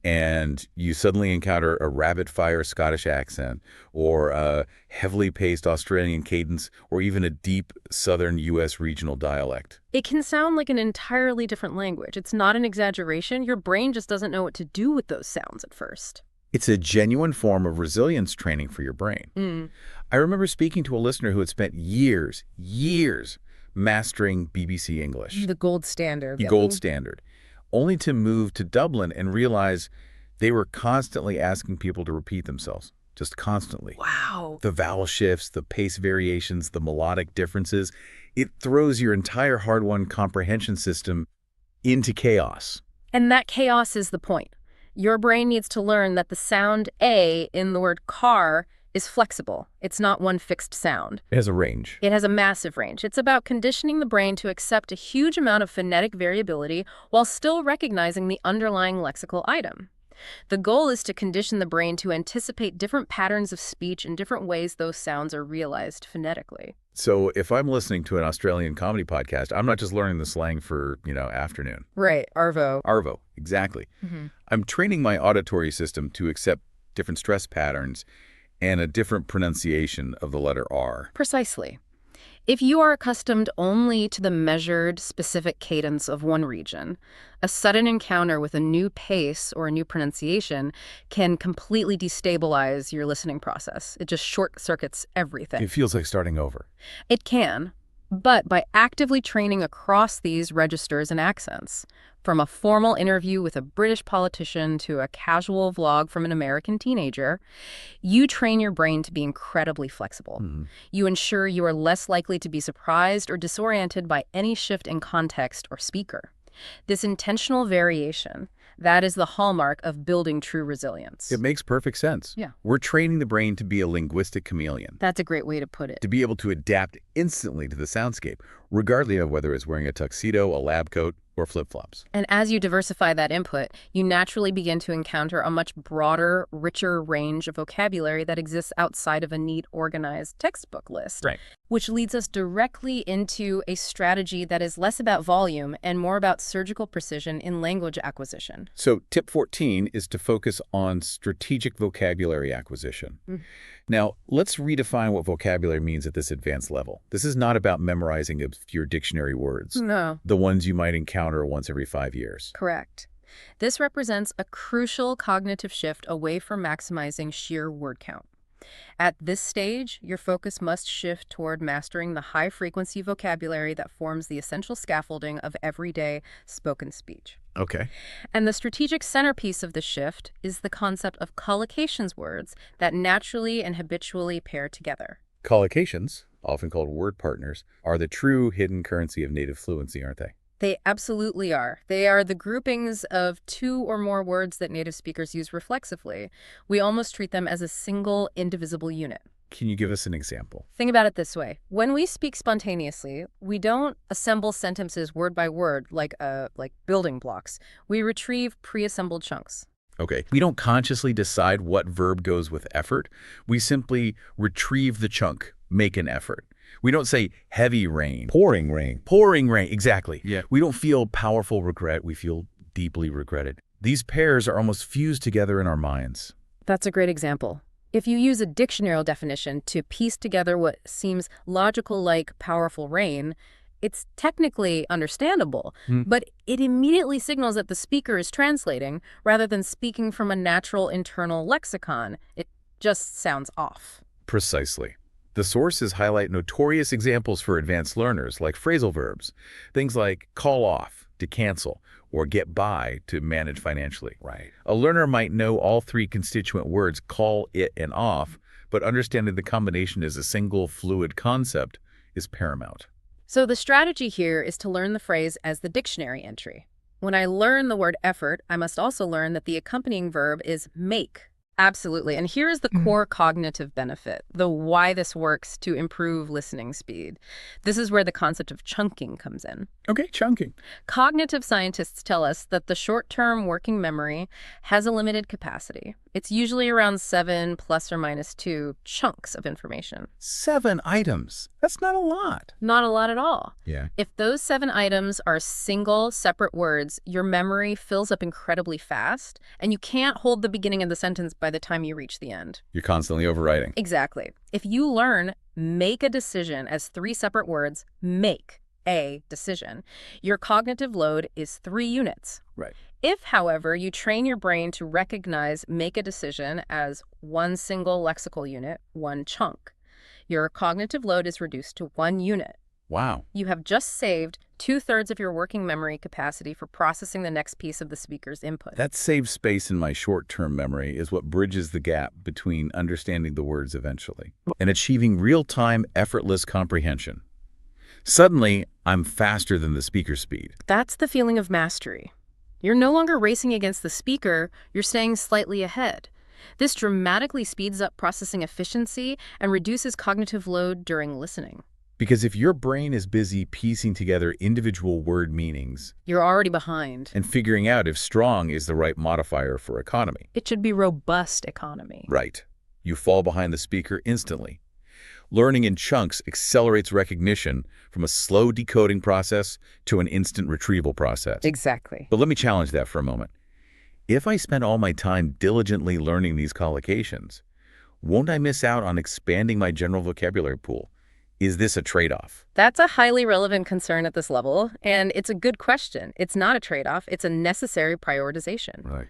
and you suddenly encounter a rapid-fire Scottish accent, or a heavily paced Australian cadence, or even a deep southern U.S. regional dialect. It can sound like an entirely different language. It's not an exaggeration. Your brain just doesn't know what to do with those sounds at first. It's a genuine form of resilience training for your brain. I remember speaking to a listener who had spent years mastering BBC English. The gold standard. The gold standard. Only to move to Dublin and realize they were constantly asking people to repeat themselves. Just constantly. Wow. The vowel shifts, the pace variations, the melodic differences. It throws your entire hard-won comprehension system into chaos. And that chaos is the point. Your brain needs to learn that the sound A in the word car is flexible. It's not one fixed sound. It has a range. It has a massive range. It's about conditioning the brain to accept a huge amount of phonetic variability while still recognizing the underlying lexical item. The goal is to condition the brain to anticipate different patterns of speech and different ways those sounds are realized phonetically. So if I'm listening to an Australian comedy podcast, I'm not just learning the slang for, afternoon. Right, arvo. Arvo, exactly. I'm training my auditory system to accept different stress patterns and a different pronunciation of the letter R. Precisely. If you are accustomed only to the measured, specific cadence of one region, a sudden encounter with a new pace or a new pronunciation can completely destabilize your listening process. It just short-circuits everything. It feels like starting over. It can, but by actively training across these registers and accents, from a formal interview with a British politician to a casual vlog from an American teenager, you train your brain to be incredibly flexible. You ensure you are less likely to be surprised or disoriented by any shift in context or speaker. This intentional variation, That is the hallmark of building true resilience. It makes perfect sense. Yeah. We're training the brain to be a linguistic chameleon, That's a great way to put it. to be able to adapt instantly to the soundscape, regardless of whether it's wearing a tuxedo, a lab coat, or flip-flops. And as you diversify that input, you naturally begin to encounter a much broader, richer range of vocabulary that exists outside of a neat, organized textbook list. Right. Which leads us directly into a strategy that is less about volume and more about surgical precision in language acquisition. So tip 14 is to focus on strategic vocabulary acquisition. Now, let's redefine what vocabulary means at this advanced level. This is not about memorizing obscure dictionary words, No. the ones you might encounter once every 5 years. Correct. This represents a crucial cognitive shift away from maximizing sheer word count. At this stage, your focus must shift toward mastering the high-frequency vocabulary that forms the essential scaffolding of everyday spoken speech. Okay. And the strategic centerpiece of the shift is the concept of collocations words that naturally and habitually pair together. Collocations, often called word partners, are the true hidden currency of native fluency, aren't they? They absolutely are. They are the groupings of two or more words that native speakers use reflexively. We almost treat them as a single, indivisible unit. Can you give us an example? Think about it this way. When we speak spontaneously, we don't assemble sentences word by word like building blocks. We retrieve pre-assembled chunks. Okay. We don't consciously decide what verb goes with effort. We simply retrieve the chunk, make an effort. We don't say heavy rain. Pouring rain. Pouring rain, exactly. Yeah. We don't feel powerful regret. We feel deeply regretted. These pairs are almost fused together in our minds. That's a great example. If you use a dictionary definition to piece together what seems logical like powerful rain, it's technically understandable, but it immediately signals that the speaker is translating rather than speaking from a natural internal lexicon. It just sounds off. Precisely. The sources highlight notorious examples for advanced learners, like phrasal verbs. Things like call off, to cancel, or get by, to manage financially. Right. A learner might know all three constituent words, call, it, and off, but understanding the combination as a single fluid concept is paramount. So the strategy here is to learn the phrase as the dictionary entry. When I learn the word effort, I must also learn that the accompanying verb is make. Absolutely. And here is the core cognitive benefit, the why this works to improve listening speed. This is where the concept of chunking comes in. Okay, chunking. Cognitive scientists tell us that the short-term working memory has a limited capacity. It's usually around 7 ± 2 chunks of information. 7 items. That's not a lot. Not a lot at all. Yeah. If those 7 items are single, separate words, your memory fills up incredibly fast, and you can't hold the beginning of the sentence by the time you reach the end. You're constantly overwriting. Exactly. If you learn make a decision as 3 separate words, make a decision, your cognitive load is 3 units. Right. If, however, you train your brain to recognize make a decision as 1 single lexical unit, 1 chunk, your cognitive load is reduced to 1 unit. Wow. You have just saved 2/3 of your working memory capacity for processing the next piece of the speaker's input. That saved space in my short-term memory is what bridges the gap between understanding the words eventually and achieving real-time, effortless comprehension. Suddenly, I'm faster than the speaker's speed. That's the feeling of mastery. You're no longer racing against the speaker, you're staying slightly ahead. This dramatically speeds up processing efficiency and reduces cognitive load during listening. Because if your brain is busy piecing together individual word meanings You're already behind. and figuring out if strong is the right modifier for economy, It should be robust economy. right, you fall behind the speaker instantly. Learning in chunks accelerates recognition from a slow decoding process to an instant retrieval process. Exactly. But let me challenge that for a moment. If I spend all my time diligently learning these collocations, won't I miss out on expanding my general vocabulary pool? Is this a trade-off? That's a highly relevant concern at this level, and it's a good question. It's not a trade-off, it's a necessary prioritization. Right.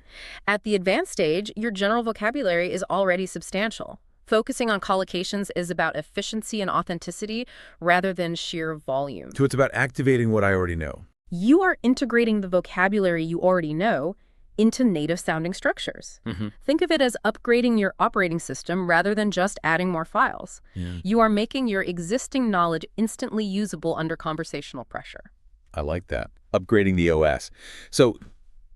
At the advanced stage, your general vocabulary is already substantial. Focusing on collocations is about efficiency and authenticity rather than sheer volume. So it's about activating what I already know. You are integrating the vocabulary you already know into native-sounding structures. Think of it as upgrading your operating system rather than just adding more files. You are making your existing knowledge instantly usable under conversational pressure. I like that. Upgrading the OS. So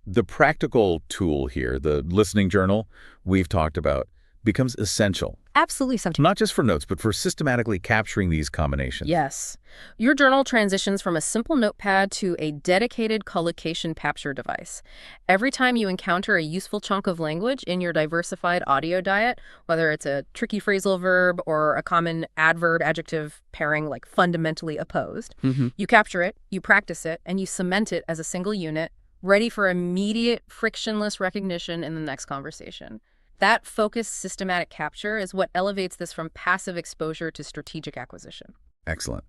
The practical tool here, the listening journal we've talked about, becomes essential, Absolutely something. not just for notes, but for systematically capturing these combinations. Yes. Your journal transitions from a simple notepad to a dedicated collocation capture device. Every time you encounter a useful chunk of language in your diversified audio diet, whether it's a tricky phrasal verb or a common adverb-adjective pairing like fundamentally opposed, you capture it, you practice it, and you cement it as a single unit, ready for immediate, frictionless recognition in the next conversation. That focused, systematic capture is what elevates this from passive exposure to strategic acquisition. Excellent.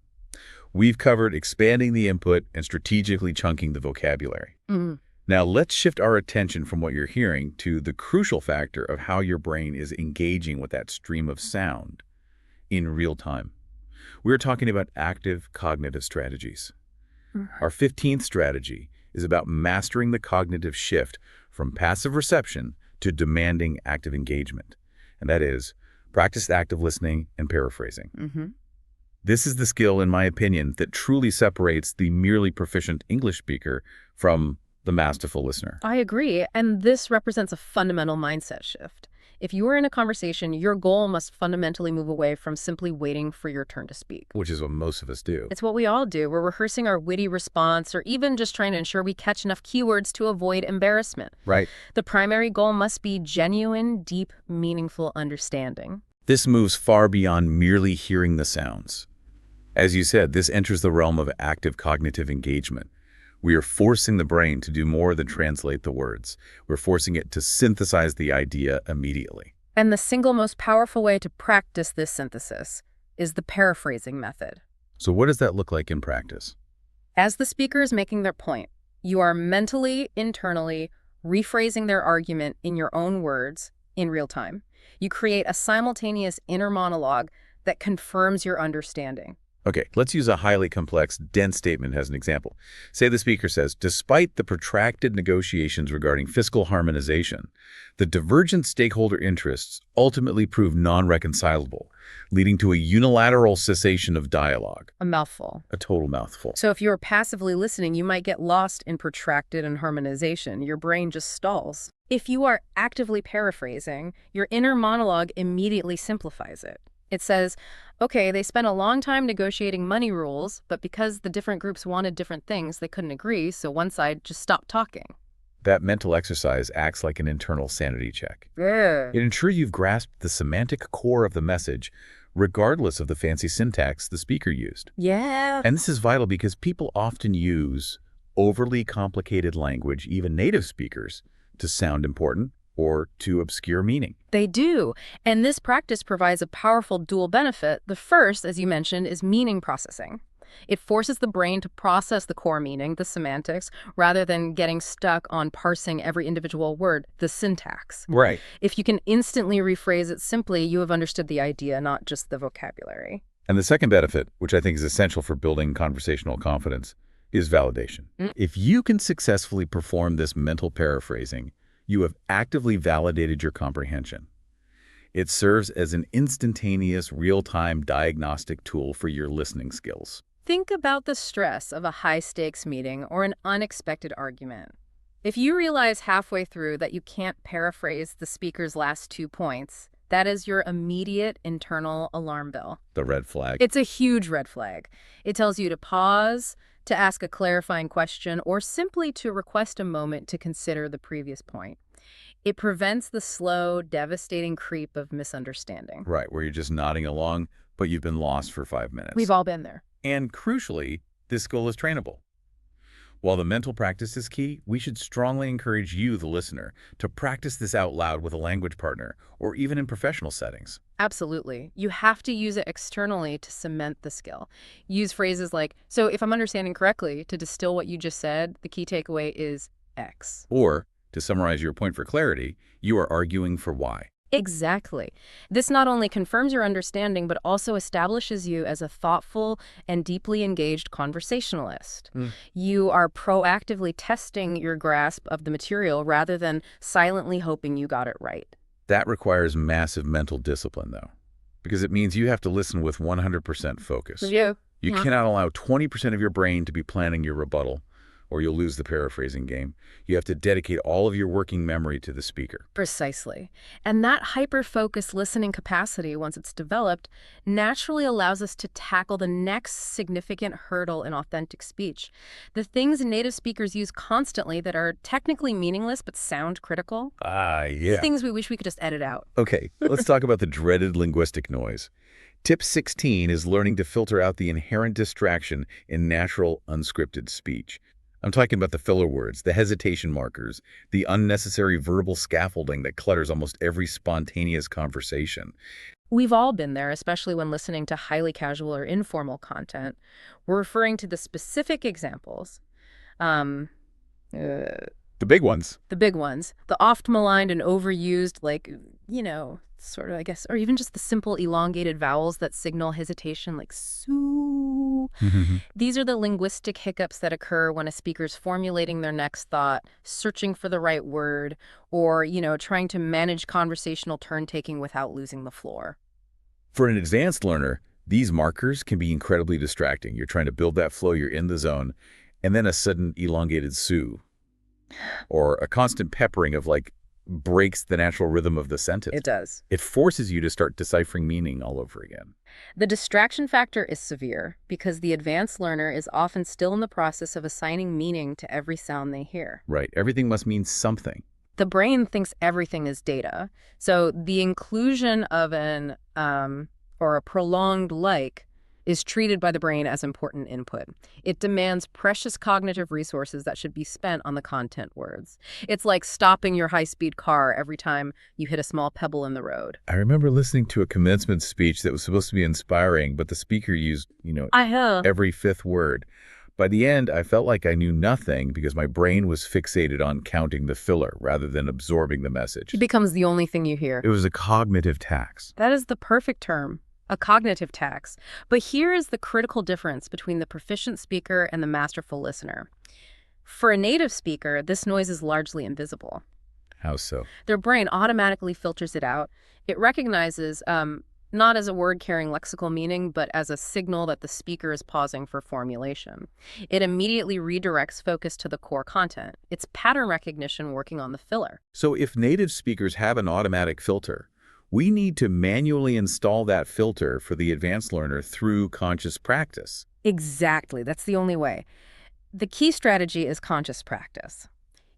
We've covered expanding the input and strategically chunking the vocabulary. Now let's shift our attention from what you're hearing to the crucial factor of how your brain is engaging with that stream of sound in real time. We're talking about active cognitive strategies. Our 15th strategy is about mastering the cognitive shift from passive reception to demanding active engagement, and that is practiced active listening and paraphrasing. This is the skill, in my opinion, that truly separates the merely proficient English speaker from the masterful listener. I agree, and this represents a fundamental mindset shift. If you are in a conversation, your goal must fundamentally move away from simply waiting for your turn to speak. Which is what most of us do. It's what we all do. We're rehearsing our witty response or even just trying to ensure we catch enough keywords to avoid embarrassment. Right. The primary goal must be genuine, deep, meaningful understanding. This moves far beyond merely hearing the sounds. As you said, this enters the realm of active cognitive engagement. We are forcing the brain to do more than translate the words. We're forcing it to synthesize the idea immediately. And the single most powerful way to practice this synthesis is the paraphrasing method. So what does that look like in practice? As the speaker is making their point, you are mentally, internally, rephrasing their argument in your own words in real time. You create a simultaneous inner monologue that confirms your understanding. Okay, let's use a highly complex, dense statement as an example. Say the speaker says, despite the protracted negotiations regarding fiscal harmonization, the divergent stakeholder interests ultimately proved non-reconcilable, leading to a unilateral cessation of dialogue. A mouthful. A total mouthful. So if you're passively listening, you might get lost in protracted and harmonization. Your brain just stalls. If you are actively paraphrasing, your inner monologue immediately simplifies it. It says, okay, they spent a long time negotiating money rules, but because the different groups wanted different things, they couldn't agree, so one side just stopped talking. That mental exercise acts like an internal sanity check. Yeah. It ensures you've grasped the semantic core of the message, regardless of the fancy syntax the speaker used. Yeah. And this is vital because people often use overly complicated language, even native speakers, to sound important or to obscure meaning. They do. And this practice provides a powerful dual benefit. The first, as you mentioned, is meaning processing. It forces the brain to process the core meaning, the semantics, rather than getting stuck on parsing every individual word, the syntax. Right. If you can instantly rephrase it simply, you have understood the idea, not just the vocabulary. And the second benefit, which I think is essential for building conversational confidence, is validation. If you can successfully perform this mental paraphrasing, you have actively validated your comprehension. It serves as an instantaneous, real-time diagnostic tool for your listening skills. Think about the stress of a high-stakes meeting or an unexpected argument. If you realize halfway through that you can't paraphrase the speaker's last 2 points, that is your immediate internal alarm bell. The red flag. It's a huge red flag. It tells you to pause, to ask a clarifying question, or simply to request a moment to consider the previous point. It prevents the slow, devastating creep of misunderstanding. Right, where you're just nodding along, but you've been lost for 5 minutes. We've all been there. And crucially, this skill is trainable. While the mental practice is key, we should strongly encourage you, the listener, to practice this out loud with a language partner, or even in professional settings. Absolutely. You have to use it externally to cement the skill. Use phrases like, so if I'm understanding correctly, to distill what you just said, the key takeaway is X. Or, to summarize your point for clarity, you are arguing for Y. Exactly. This not only confirms your understanding, but also establishes you as a thoughtful and deeply engaged conversationalist. You are proactively testing your grasp of the material rather than silently hoping you got it right. That requires massive mental discipline, though, because it means you have to listen with 100% focus. Yeah. You cannot allow 20% of your brain to be planning your rebuttal, or you'll lose the paraphrasing game. You have to dedicate all of your working memory to the speaker. Precisely. And that hyper-focused listening capacity, once it's developed, naturally allows us to tackle the next significant hurdle in authentic speech. The things native speakers use constantly that are technically meaningless but sound critical. Yeah. Things we wish we could just edit out. Okay, let's talk about the dreaded linguistic noise. Tip 16 is learning to filter out the inherent distraction in natural, unscripted speech. I'm talking about the filler words, the hesitation markers, the unnecessary verbal scaffolding that clutters almost every spontaneous conversation. We've all been there, especially when listening to highly casual or informal content. We're referring to the specific examples. The big ones. The big ones. The oft maligned and overused, sort of, I guess, or even just the simple elongated vowels that signal hesitation, like soo. These are the linguistic hiccups that occur when a speaker's formulating their next thought, searching for the right word, or, trying to manage conversational turn-taking without losing the floor. For an advanced learner, these markers can be incredibly distracting. You're trying to build that flow, you're in the zone, and then a sudden elongated soo, or a constant peppering of breaks the natural rhythm of the sentence. It does. It forces you to start deciphering meaning all over again. The distraction factor is severe because the advanced learner is often still in the process of assigning meaning to every sound they hear. Right. Everything must mean something. The brain thinks everything is data. So the inclusion of an or a prolonged is treated by the brain as important input. It demands precious cognitive resources that should be spent on the content words. It's like stopping your high-speed car every time you hit a small pebble in the road. I remember listening to a commencement speech that was supposed to be inspiring, but the speaker used, every fifth word. By the end, I felt like I knew nothing because my brain was fixated on counting the filler rather than absorbing the message. It becomes the only thing you hear. It was a cognitive tax. That is the perfect term. A cognitive tax. But here is the critical difference between the proficient speaker and the masterful listener. For a native speaker, this noise is largely invisible. How so? Their brain automatically filters it out. It recognizes not as a word carrying lexical meaning, but as a signal that the speaker is pausing for formulation. It immediately redirects focus to the core content. It's pattern recognition working on the filler. So if native speakers have an automatic filter, we need to manually install that filter for the advanced learner through conscious practice. Exactly. That's the only way. The key strategy is conscious practice.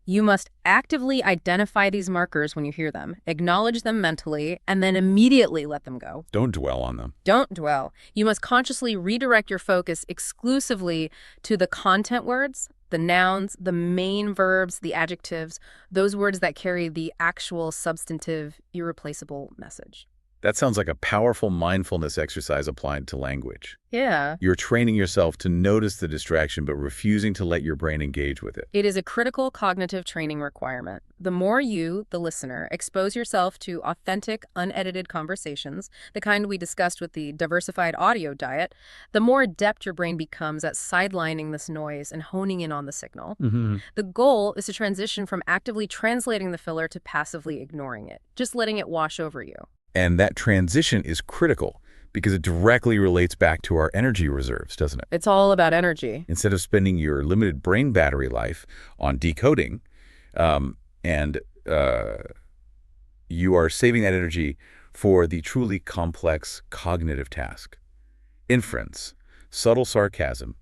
You must actively identify these markers when you hear them, acknowledge them mentally, and then immediately let them go. Don't dwell on them. Don't dwell. You must consciously redirect your focus exclusively to the content words, the nouns, the main verbs, the adjectives, those words that carry the actual substantive, irreplaceable message. That sounds like a powerful mindfulness exercise applied to language. Yeah. You're training yourself to notice the distraction, but refusing to let your brain engage with it. It is a critical cognitive training requirement. The more you, the listener, expose yourself to authentic, unedited conversations, the kind we discussed with the diversified audio diet, the more adept your brain becomes at sidelining this noise and honing in on the signal. The goal is to transition from actively translating the filler to passively ignoring it, just letting it wash over you. And that transition is critical because it directly relates back to our energy reserves, doesn't it? It's all about energy. Instead of spending your limited brain battery life on decoding, you are saving that energy for the truly complex cognitive task. Inference, subtle sarcasm,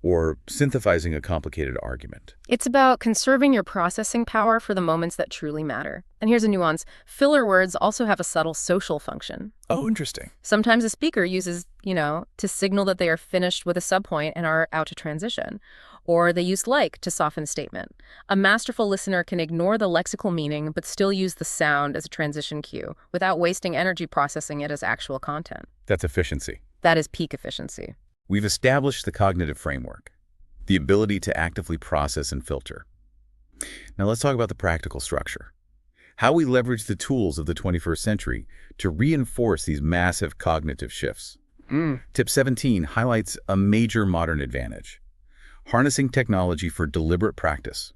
or synthesizing a complicated argument. It's about conserving your processing power for the moments that truly matter. And here's a nuance. Filler words also have a subtle social function. Oh, interesting. Sometimes a speaker uses, to signal that they are finished with a subpoint and are out to transition. Or they use like to soften a statement. A masterful listener can ignore the lexical meaning but still use the sound as a transition cue without wasting energy processing it as actual content. That's efficiency. That is peak efficiency. We've established the cognitive framework, the ability to actively process and filter. Now let's talk about the practical structure. How we leverage the tools of the 21st century to reinforce these massive cognitive shifts. Tip 17 highlights a major modern advantage: harnessing technology for deliberate practice.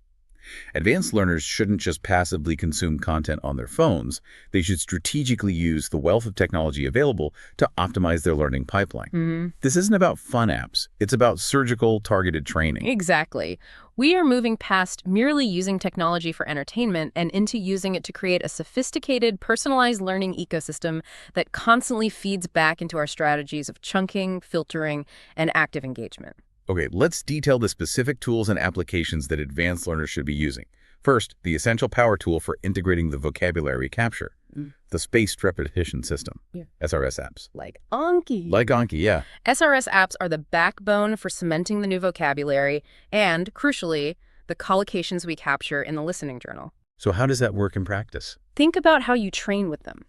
Advanced learners shouldn't just passively consume content on their phones. They should strategically use the wealth of technology available to optimize their learning pipeline. This isn't about fun apps. It's about surgical, targeted training. Exactly. We are moving past merely using technology for entertainment and into using it to create a sophisticated, personalized learning ecosystem that constantly feeds back into our strategies of chunking, filtering, and active engagement. Okay, let's detail the specific tools and applications that advanced learners should be using. First, the essential power tool for integrating the vocabulary capture, the spaced repetition system, SRS apps. Like Anki. Like Anki, yeah. SRS apps are the backbone for cementing the new vocabulary and, crucially, the collocations we capture in the listening journal. So how does that work in practice? Think about how you train with them.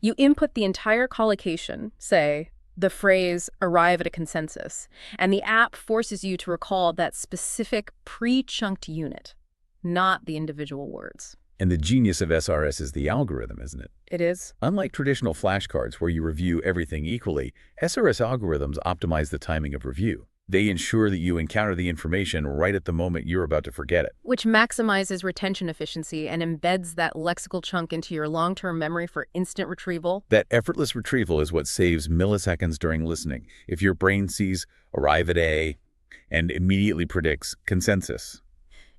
You input the entire collocation, say, the phrase, arrive at a consensus, and the app forces you to recall that specific pre-chunked unit, not the individual words. And the genius of SRS is the algorithm, isn't it? It is. Unlike traditional flashcards where you review everything equally, SRS algorithms optimize the timing of review. They ensure that you encounter the information right at the moment you're about to forget it. Which maximizes retention efficiency and embeds that lexical chunk into your long-term memory for instant retrieval. That effortless retrieval is what saves milliseconds during listening. If your brain sees arrive at A and immediately predicts consensus,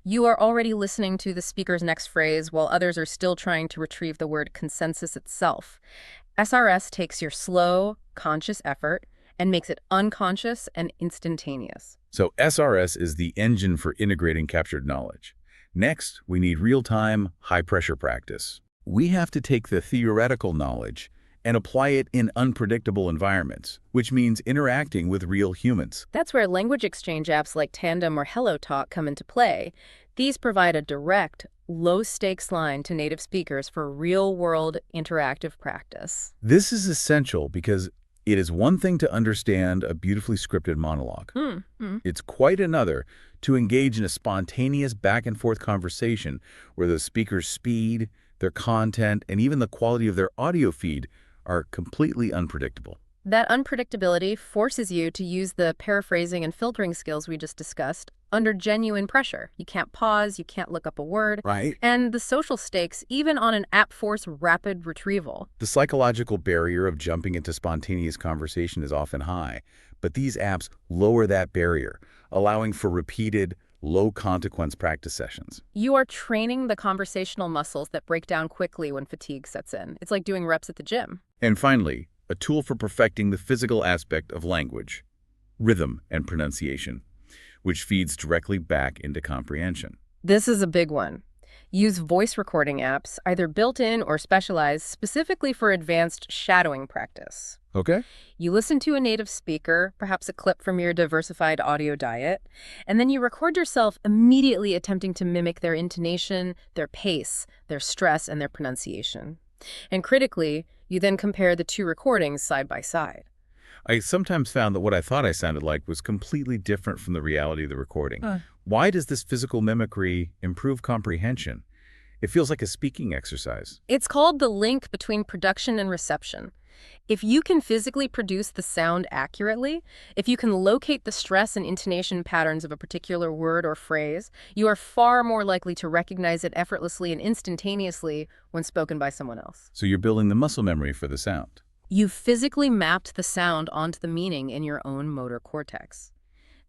you are already listening to the speaker's next phrase while others are still trying to retrieve the word consensus itself. SRS takes your slow, conscious effort and makes it unconscious and instantaneous. So SRS is the engine for integrating captured knowledge. Next, we need real-time, high-pressure practice. We have to take the theoretical knowledge and apply it in unpredictable environments, which means interacting with real humans. That's where language exchange apps like Tandem or HelloTalk come into play. These provide a direct, low-stakes line to native speakers for real-world interactive practice. This is essential because it is one thing to understand a beautifully scripted monologue. It's quite another to engage in a spontaneous back-and-forth conversation where the speaker's speed, their content, and even the quality of their audio feed are completely unpredictable. That unpredictability forces you to use the paraphrasing and filtering skills we just discussed under genuine pressure. You can't pause, you can't look up a word. Right. And the social stakes, even on an app-force rapid retrieval. The psychological barrier of jumping into spontaneous conversation is often high, but these apps lower that barrier, allowing for repeated, low-consequence practice sessions. You are training the conversational muscles that break down quickly when fatigue sets in. It's like doing reps at the gym. And finally, a tool for perfecting the physical aspect of language, rhythm and pronunciation, which feeds directly back into comprehension. This is a big one. Use voice recording apps, either built-in or specialized, specifically for advanced shadowing practice. Okay. You listen to a native speaker, perhaps a clip from your diversified audio diet, and then you record yourself immediately attempting to mimic their intonation, their pace, their stress, and their pronunciation. And critically, you then compare the two recordings side by side. I sometimes found that what I thought I sounded like was completely different from the reality of the recording. Why does this physical mimicry improve comprehension? It feels like a speaking exercise. It's called the link between production and reception. If you can physically produce the sound accurately, if you can locate the stress and intonation patterns of a particular word or phrase, you are far more likely to recognize it effortlessly and instantaneously when spoken by someone else. So you're building the muscle memory for the sound. You've physically mapped the sound onto the meaning in your own motor cortex.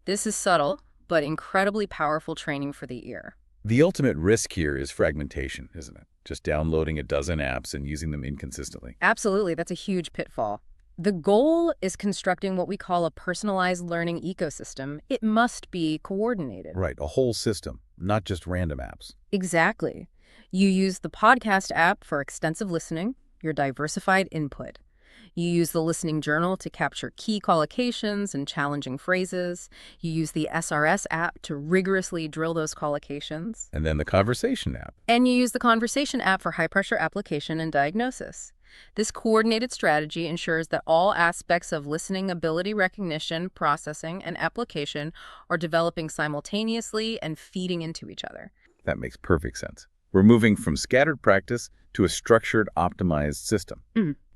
This is subtle, but incredibly powerful training for the ear. The ultimate risk here is fragmentation, isn't it? Just downloading a dozen apps and using them inconsistently. Absolutely, that's a huge pitfall. The goal is constructing what we call a personalized learning ecosystem. It must be coordinated. Right, a whole system, not just random apps. Exactly. You use the podcast app for extensive listening, your diversified input. You use the listening journal to capture key collocations and challenging phrases. You use the SRS app to rigorously drill those collocations. And then the conversation app. And you use the conversation app for high-pressure application and diagnosis. This coordinated strategy ensures that all aspects of listening ability recognition, processing, and application are developing simultaneously and feeding into each other. That makes perfect sense. We're moving from scattered practice to a structured, optimized system.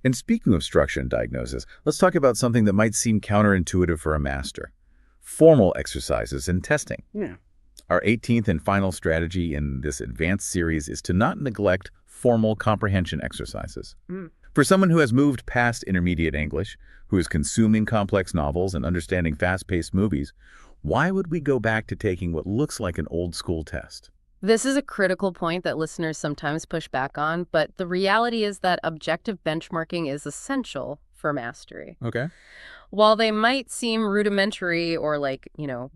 And speaking of structure and diagnosis, let's talk about something that might seem counterintuitive for a master. Formal exercises and testing. Our 18th and final strategy in this advanced series is to not neglect formal comprehension exercises. For someone who has moved past intermediate English, who is consuming complex novels and understanding fast-paced movies, why would we go back to taking what looks like an old-school test? This is a critical point that listeners sometimes push back on, but the reality is that objective benchmarking is essential for mastery. Okay. While they might seem rudimentary or like,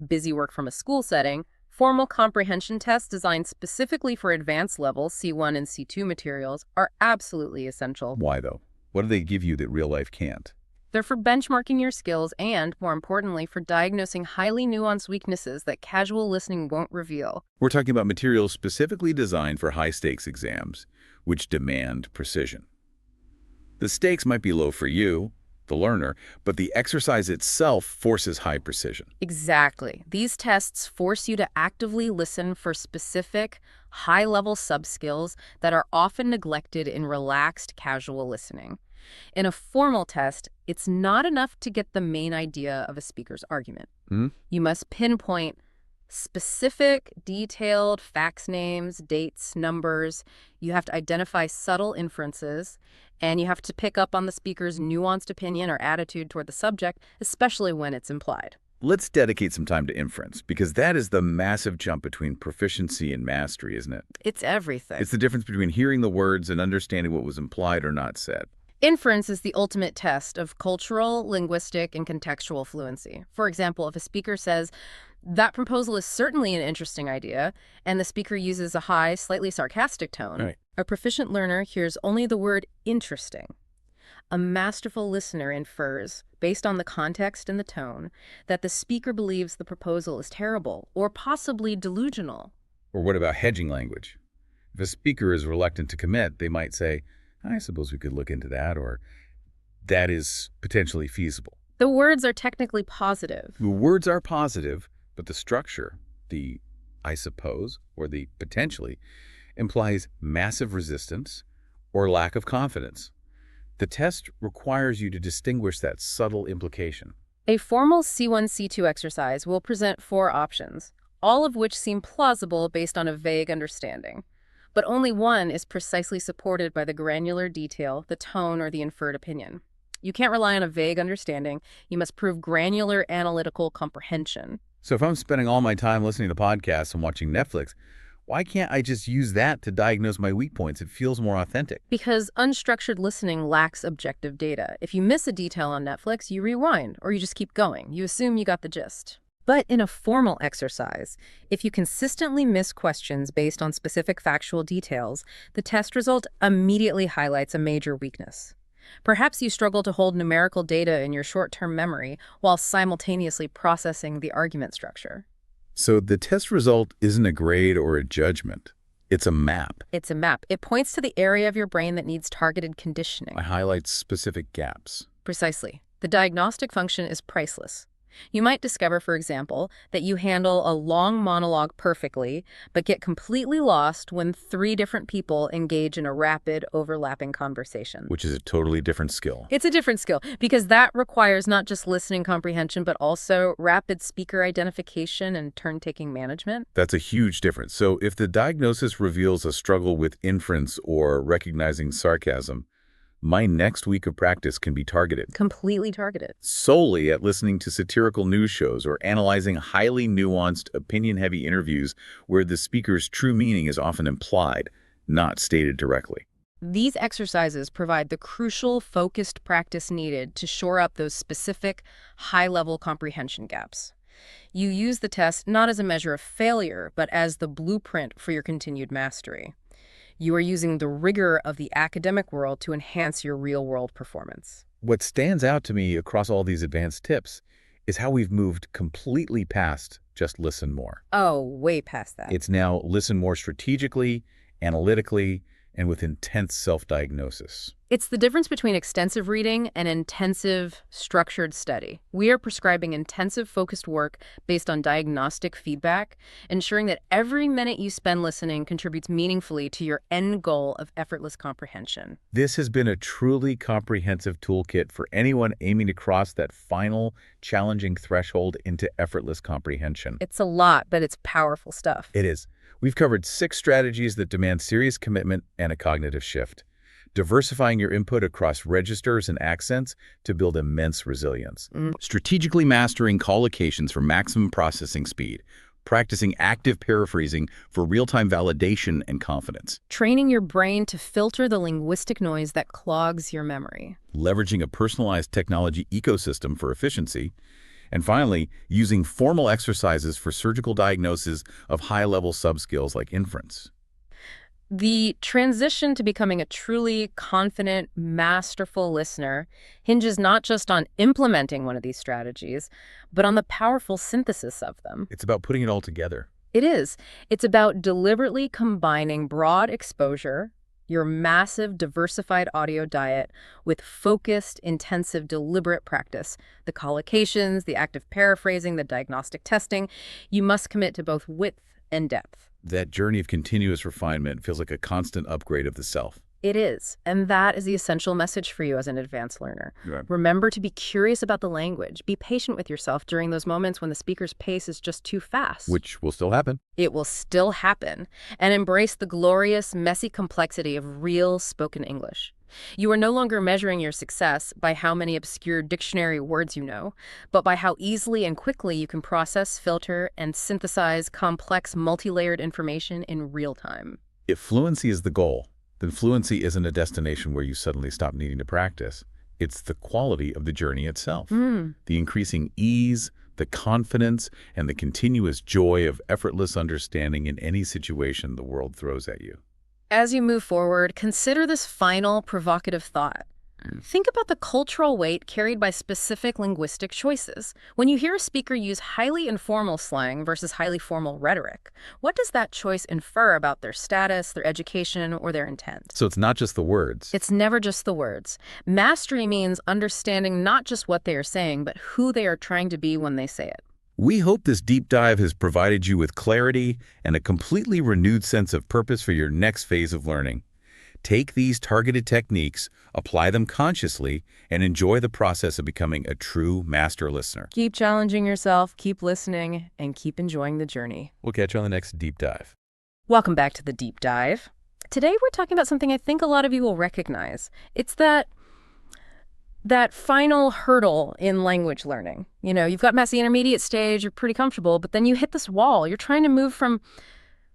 busy work from a school setting, formal comprehension tests designed specifically for advanced level C1 and C2 materials are absolutely essential. Why, though? What do they give you that real life can't? They're for benchmarking your skills and, more importantly, for diagnosing highly nuanced weaknesses that casual listening won't reveal. We're talking about materials specifically designed for high-stakes exams, which demand precision. The stakes might be low for you, the learner, but the exercise itself forces high precision. Exactly. These tests force you to actively listen for specific, high-level sub-skills that are often neglected in relaxed, casual listening. In a formal test, it's not enough to get the main idea of a speaker's argument. You must pinpoint specific, detailed facts names, dates, numbers. You have to identify subtle inferences, and you have to pick up on the speaker's nuanced opinion or attitude toward the subject, especially when it's implied. Let's dedicate some time to inference, because that is the massive jump between proficiency and mastery, isn't it? It's everything. It's the difference between hearing the words and understanding what was implied or not said. Inference is the ultimate test of cultural, linguistic, and contextual fluency. For example, if a speaker says, "That proposal is certainly an interesting idea," and the speaker uses a high, slightly sarcastic tone, Right. a proficient learner hears only the word interesting. A masterful listener infers, based on the context and the tone, that the speaker believes the proposal is terrible or possibly delusional. Or what about hedging language? If a speaker is reluctant to commit, they might say, "I suppose we could look into that," or "that is potentially feasible." The words are technically positive. The words are positive, but the structure, the "I suppose" or the "potentially," implies massive resistance or lack of confidence. The test requires you to distinguish that subtle implication. A formal C1, C2 exercise will present 4 options, all of which seem plausible based on a vague understanding. But only one is precisely supported by the granular detail, the tone, or the inferred opinion. You can't rely on a vague understanding. You must prove granular analytical comprehension. So if I'm spending all my time listening to podcasts and watching Netflix, why can't I just use that to diagnose my weak points? It feels more authentic. Because unstructured listening lacks objective data. If you miss a detail on Netflix, you rewind, or you just keep going. You assume you got the gist. But in a formal exercise, if you consistently miss questions based on specific factual details, the test result immediately highlights a major weakness. Perhaps you struggle to hold numerical data in your short-term memory while simultaneously processing the argument structure. So the test result isn't a grade or a judgment. It's a map. It's a map. It points to the area of your brain that needs targeted conditioning. It highlights specific gaps. Precisely. The diagnostic function is priceless. You might discover, for example, that you handle a long monologue perfectly, but get completely lost when 3 different people engage in a rapid, overlapping conversation. Which is a totally different skill. It's a different skill, because that requires not just listening comprehension, but also rapid speaker identification and turn-taking management. That's a huge difference. So if the diagnosis reveals a struggle with inference or recognizing sarcasm, my next week of practice can be targeted. Completely targeted. Solely at listening to satirical news shows or analyzing highly nuanced, opinion-heavy interviews where the speaker's true meaning is often implied, not stated directly. These exercises provide the crucial, focused practice needed to shore up those specific, high-level comprehension gaps. You use the test not as a measure of failure, but as the blueprint for your continued mastery. You are using the rigor of the academic world to enhance your real-world performance. What stands out to me across all these advanced tips is how we've moved completely past just listen more. Oh, way past that. It's now listen more strategically, analytically, and with intense self-diagnosis. It's the difference between extensive reading and intensive, structured study. We are prescribing intensive, focused work based on diagnostic feedback, ensuring that every minute you spend listening contributes meaningfully to your end goal of effortless comprehension. This has been a truly comprehensive toolkit for anyone aiming to cross that final, challenging threshold into effortless comprehension. It's a lot, but it's powerful stuff. It is. We've covered 6 strategies that demand serious commitment and a cognitive shift. Diversifying your input across registers and accents to build immense resilience. Strategically mastering collocations for maximum processing speed. Practicing active paraphrasing for real-time validation and confidence. Training your brain to filter the linguistic noise that clogs your memory. Leveraging a personalized technology ecosystem for efficiency. And finally, using formal exercises for surgical diagnosis of high-level subskills like inference. The transition to becoming a truly confident, masterful listener hinges not just on implementing one of these strategies, but on the powerful synthesis of them. It's about putting it all together. It is. It's about deliberately combining broad exposure, your massive, diversified audio diet, with focused, intensive, deliberate practice. The collocations, the active paraphrasing, the diagnostic testing. You must commit to both width and depth. That journey of continuous refinement feels like a constant upgrade of the self. It is, and that is the essential message for you as an advanced learner. Right. Remember to be curious about the language. Be patient with yourself during those moments when the speaker's pace is just too fast. Which will still happen. It will still happen. And embrace the glorious, messy complexity of real spoken English. You are no longer measuring your success by how many obscure dictionary words you know, but by how easily and quickly you can process, filter, and synthesize complex, multi-layered information in real time. If fluency is the goal, then fluency isn't a destination where you suddenly stop needing to practice. It's the quality of the journey itself. The increasing ease, the confidence, and the continuous joy of effortless understanding in any situation the world throws at you. As you move forward, consider this final provocative thought. Think about the cultural weight carried by specific linguistic choices. When you hear a speaker use highly informal slang versus highly formal rhetoric, what does that choice infer about their status, their education, or their intent? So it's not just the words. It's never just the words. Mastery means understanding not just what they are saying, but who they are trying to be when they say it. We hope this deep dive has provided you with clarity and a completely renewed sense of purpose for your next phase of learning. Take these targeted techniques, apply them consciously, and enjoy the process of becoming a true master listener. Keep challenging yourself, keep listening, and keep enjoying the journey. We'll catch you on the next deep dive. Welcome back to the Deep Dive. Today we're talking about something I think a lot of you will recognize. It's that final hurdle in language learning. You know, you've got past the intermediate stage, you're pretty comfortable, but then you hit this wall. You're trying to move from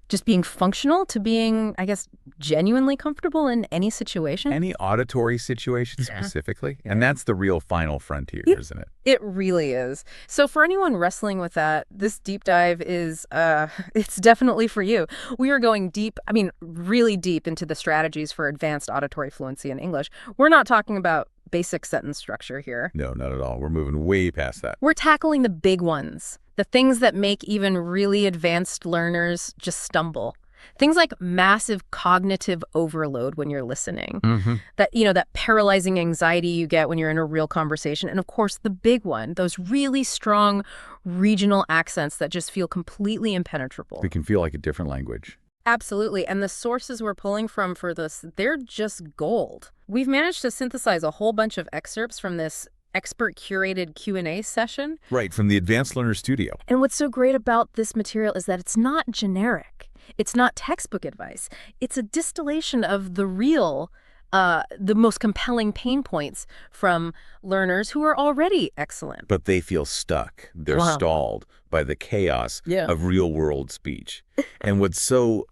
just being functional to being, I guess, genuinely comfortable in any situation. Any auditory situation specifically? And that's the real final frontier, isn't it? It really is. So for anyone wrestling with that, this deep dive is, it's definitely for you. We are going deep, really deep into the strategies for advanced auditory fluency in English. We're not talking about basic sentence structure here. No, not at all. We're moving way past that. We're tackling the big ones, the things that make even really advanced learners just stumble. Things like massive cognitive overload when you're listening, that paralyzing anxiety you get when you're in a real conversation. And of course, the big one, those really strong regional accents that just feel completely impenetrable. It can feel like a different language. Absolutely. And the sources we're pulling from for this, they're just gold. We've managed to synthesize a whole bunch of excerpts from this expert-curated Q&A session. Right, from the Advanced Learner Studio. And what's so great about this material is that it's not generic. It's not textbook advice. It's a distillation of the real, the most compelling pain points from learners who are already excellent. But they feel stuck. They're stalled by the chaos of real-world speech. And what's so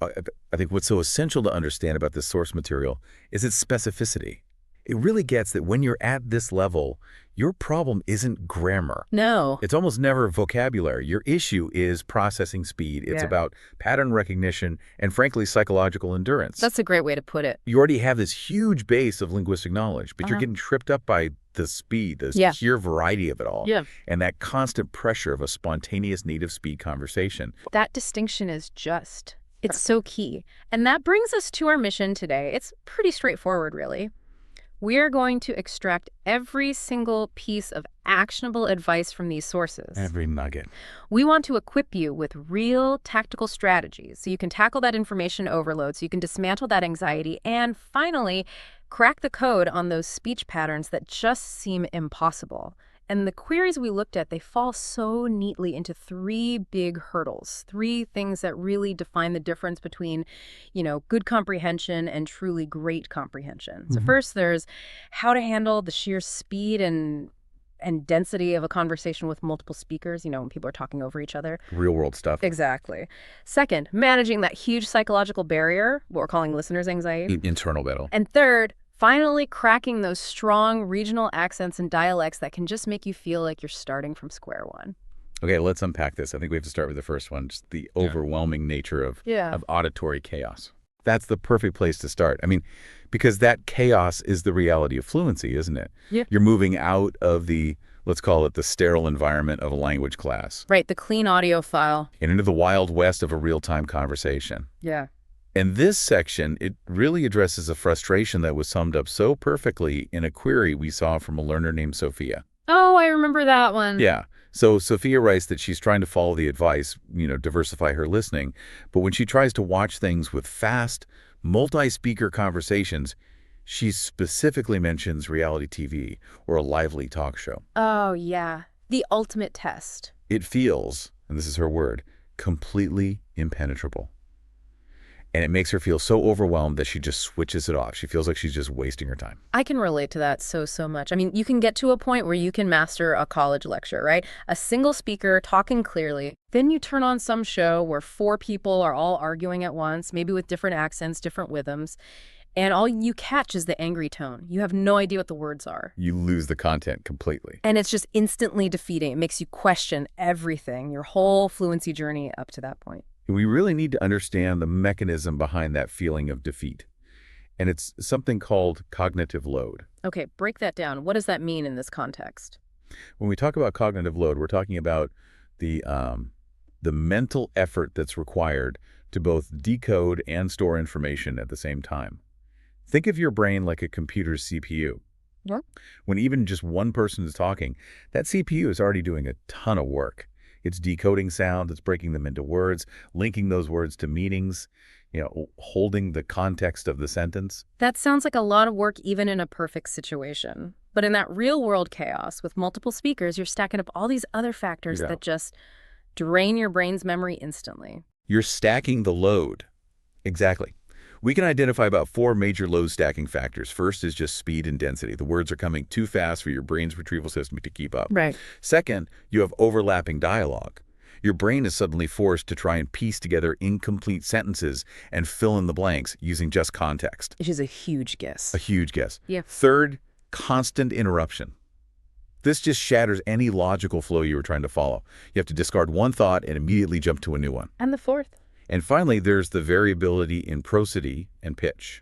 essential to understand about this source material is its specificity. It really gets that when you're at this level, your problem isn't grammar. No. It's almost never vocabulary. Your issue is processing speed. It's about pattern recognition and, frankly, psychological endurance. That's a great way to put it. You already have this huge base of linguistic knowledge, but you're getting tripped up by the speed, the sheer variety of it all, and that constant pressure of a spontaneous native speed conversation. That distinction is just, it's so key. And that brings us to our mission today. It's pretty straightforward, really. We are going to extract every single piece of actionable advice from these sources. Every nugget. We want to equip you with real tactical strategies so you can tackle that information overload, so you can dismantle that anxiety, and finally, crack the code on those speech patterns that just seem impossible. And the queries we looked at, they fall so neatly into three big hurdles, three things that really define the difference between, good comprehension and truly great comprehension. So first, there's how to handle the sheer speed and density of a conversation with multiple speakers, when people are talking over each other. Real world stuff. Exactly. Second, managing that huge psychological barrier, what we're calling listener's anxiety. Internal battle. And third, finally cracking those strong regional accents and dialects that can just make you feel like you're starting from square one. Okay, let's unpack this. I think we have to start with the first one, just the overwhelming nature of auditory chaos. That's the perfect place to start. Because that chaos is the reality of fluency, isn't it? Yeah. You're moving out of the, let's call it the sterile environment of a language class. Right, the clean audio file. And into the wild west of a real-time conversation. Yeah. In this section, it really addresses a frustration that was summed up so perfectly in a query we saw from a learner named Sophia. Oh, I remember that one. Yeah. So Sophia writes that she's trying to follow the advice, diversify her listening, but when she tries to watch things with fast, multi-speaker conversations, she specifically mentions reality TV or a lively talk show. Oh, yeah. The ultimate test. It feels, and this is her word, completely impenetrable. And it makes her feel so overwhelmed that she just switches it off. She feels like she's just wasting her time. I can relate to that so much. You can get to a point where you can master a college lecture, right? A single speaker talking clearly. Then you turn on some show where 4 people are all arguing at once, maybe with different accents, different rhythms. And all you catch is the angry tone. You have no idea what the words are. You lose the content completely. And it's just instantly defeating. It makes you question everything, your whole fluency journey up to that point. We really need to understand the mechanism behind that feeling of defeat. And it's something called cognitive load. Okay, break that down. What does that mean in this context? When we talk about cognitive load, we're talking about the mental effort that's required to both decode and store information at the same time. Think of your brain like a computer's CPU. Yeah. When even just one person is talking, that CPU is already doing a ton of work. It's decoding sounds, it's breaking them into words, linking those words to meanings, holding the context of the sentence. That sounds like a lot of work even in a perfect situation. But in that real-world chaos with multiple speakers, you're stacking up all these other factors that just drain your brain's memory instantly. You're stacking the load. Exactly. We can identify about 4 major load stacking factors. First is just speed and density. The words are coming too fast for your brain's retrieval system to keep up. Right. Second, you have overlapping dialogue. Your brain is suddenly forced to try and piece together incomplete sentences and fill in the blanks using just context. Which is a huge guess. A huge guess. Yeah. Third, constant interruption. This just shatters any logical flow you were trying to follow. You have to discard one thought and immediately jump to a new one. And the fourth? And finally, there's the variability in prosody and pitch.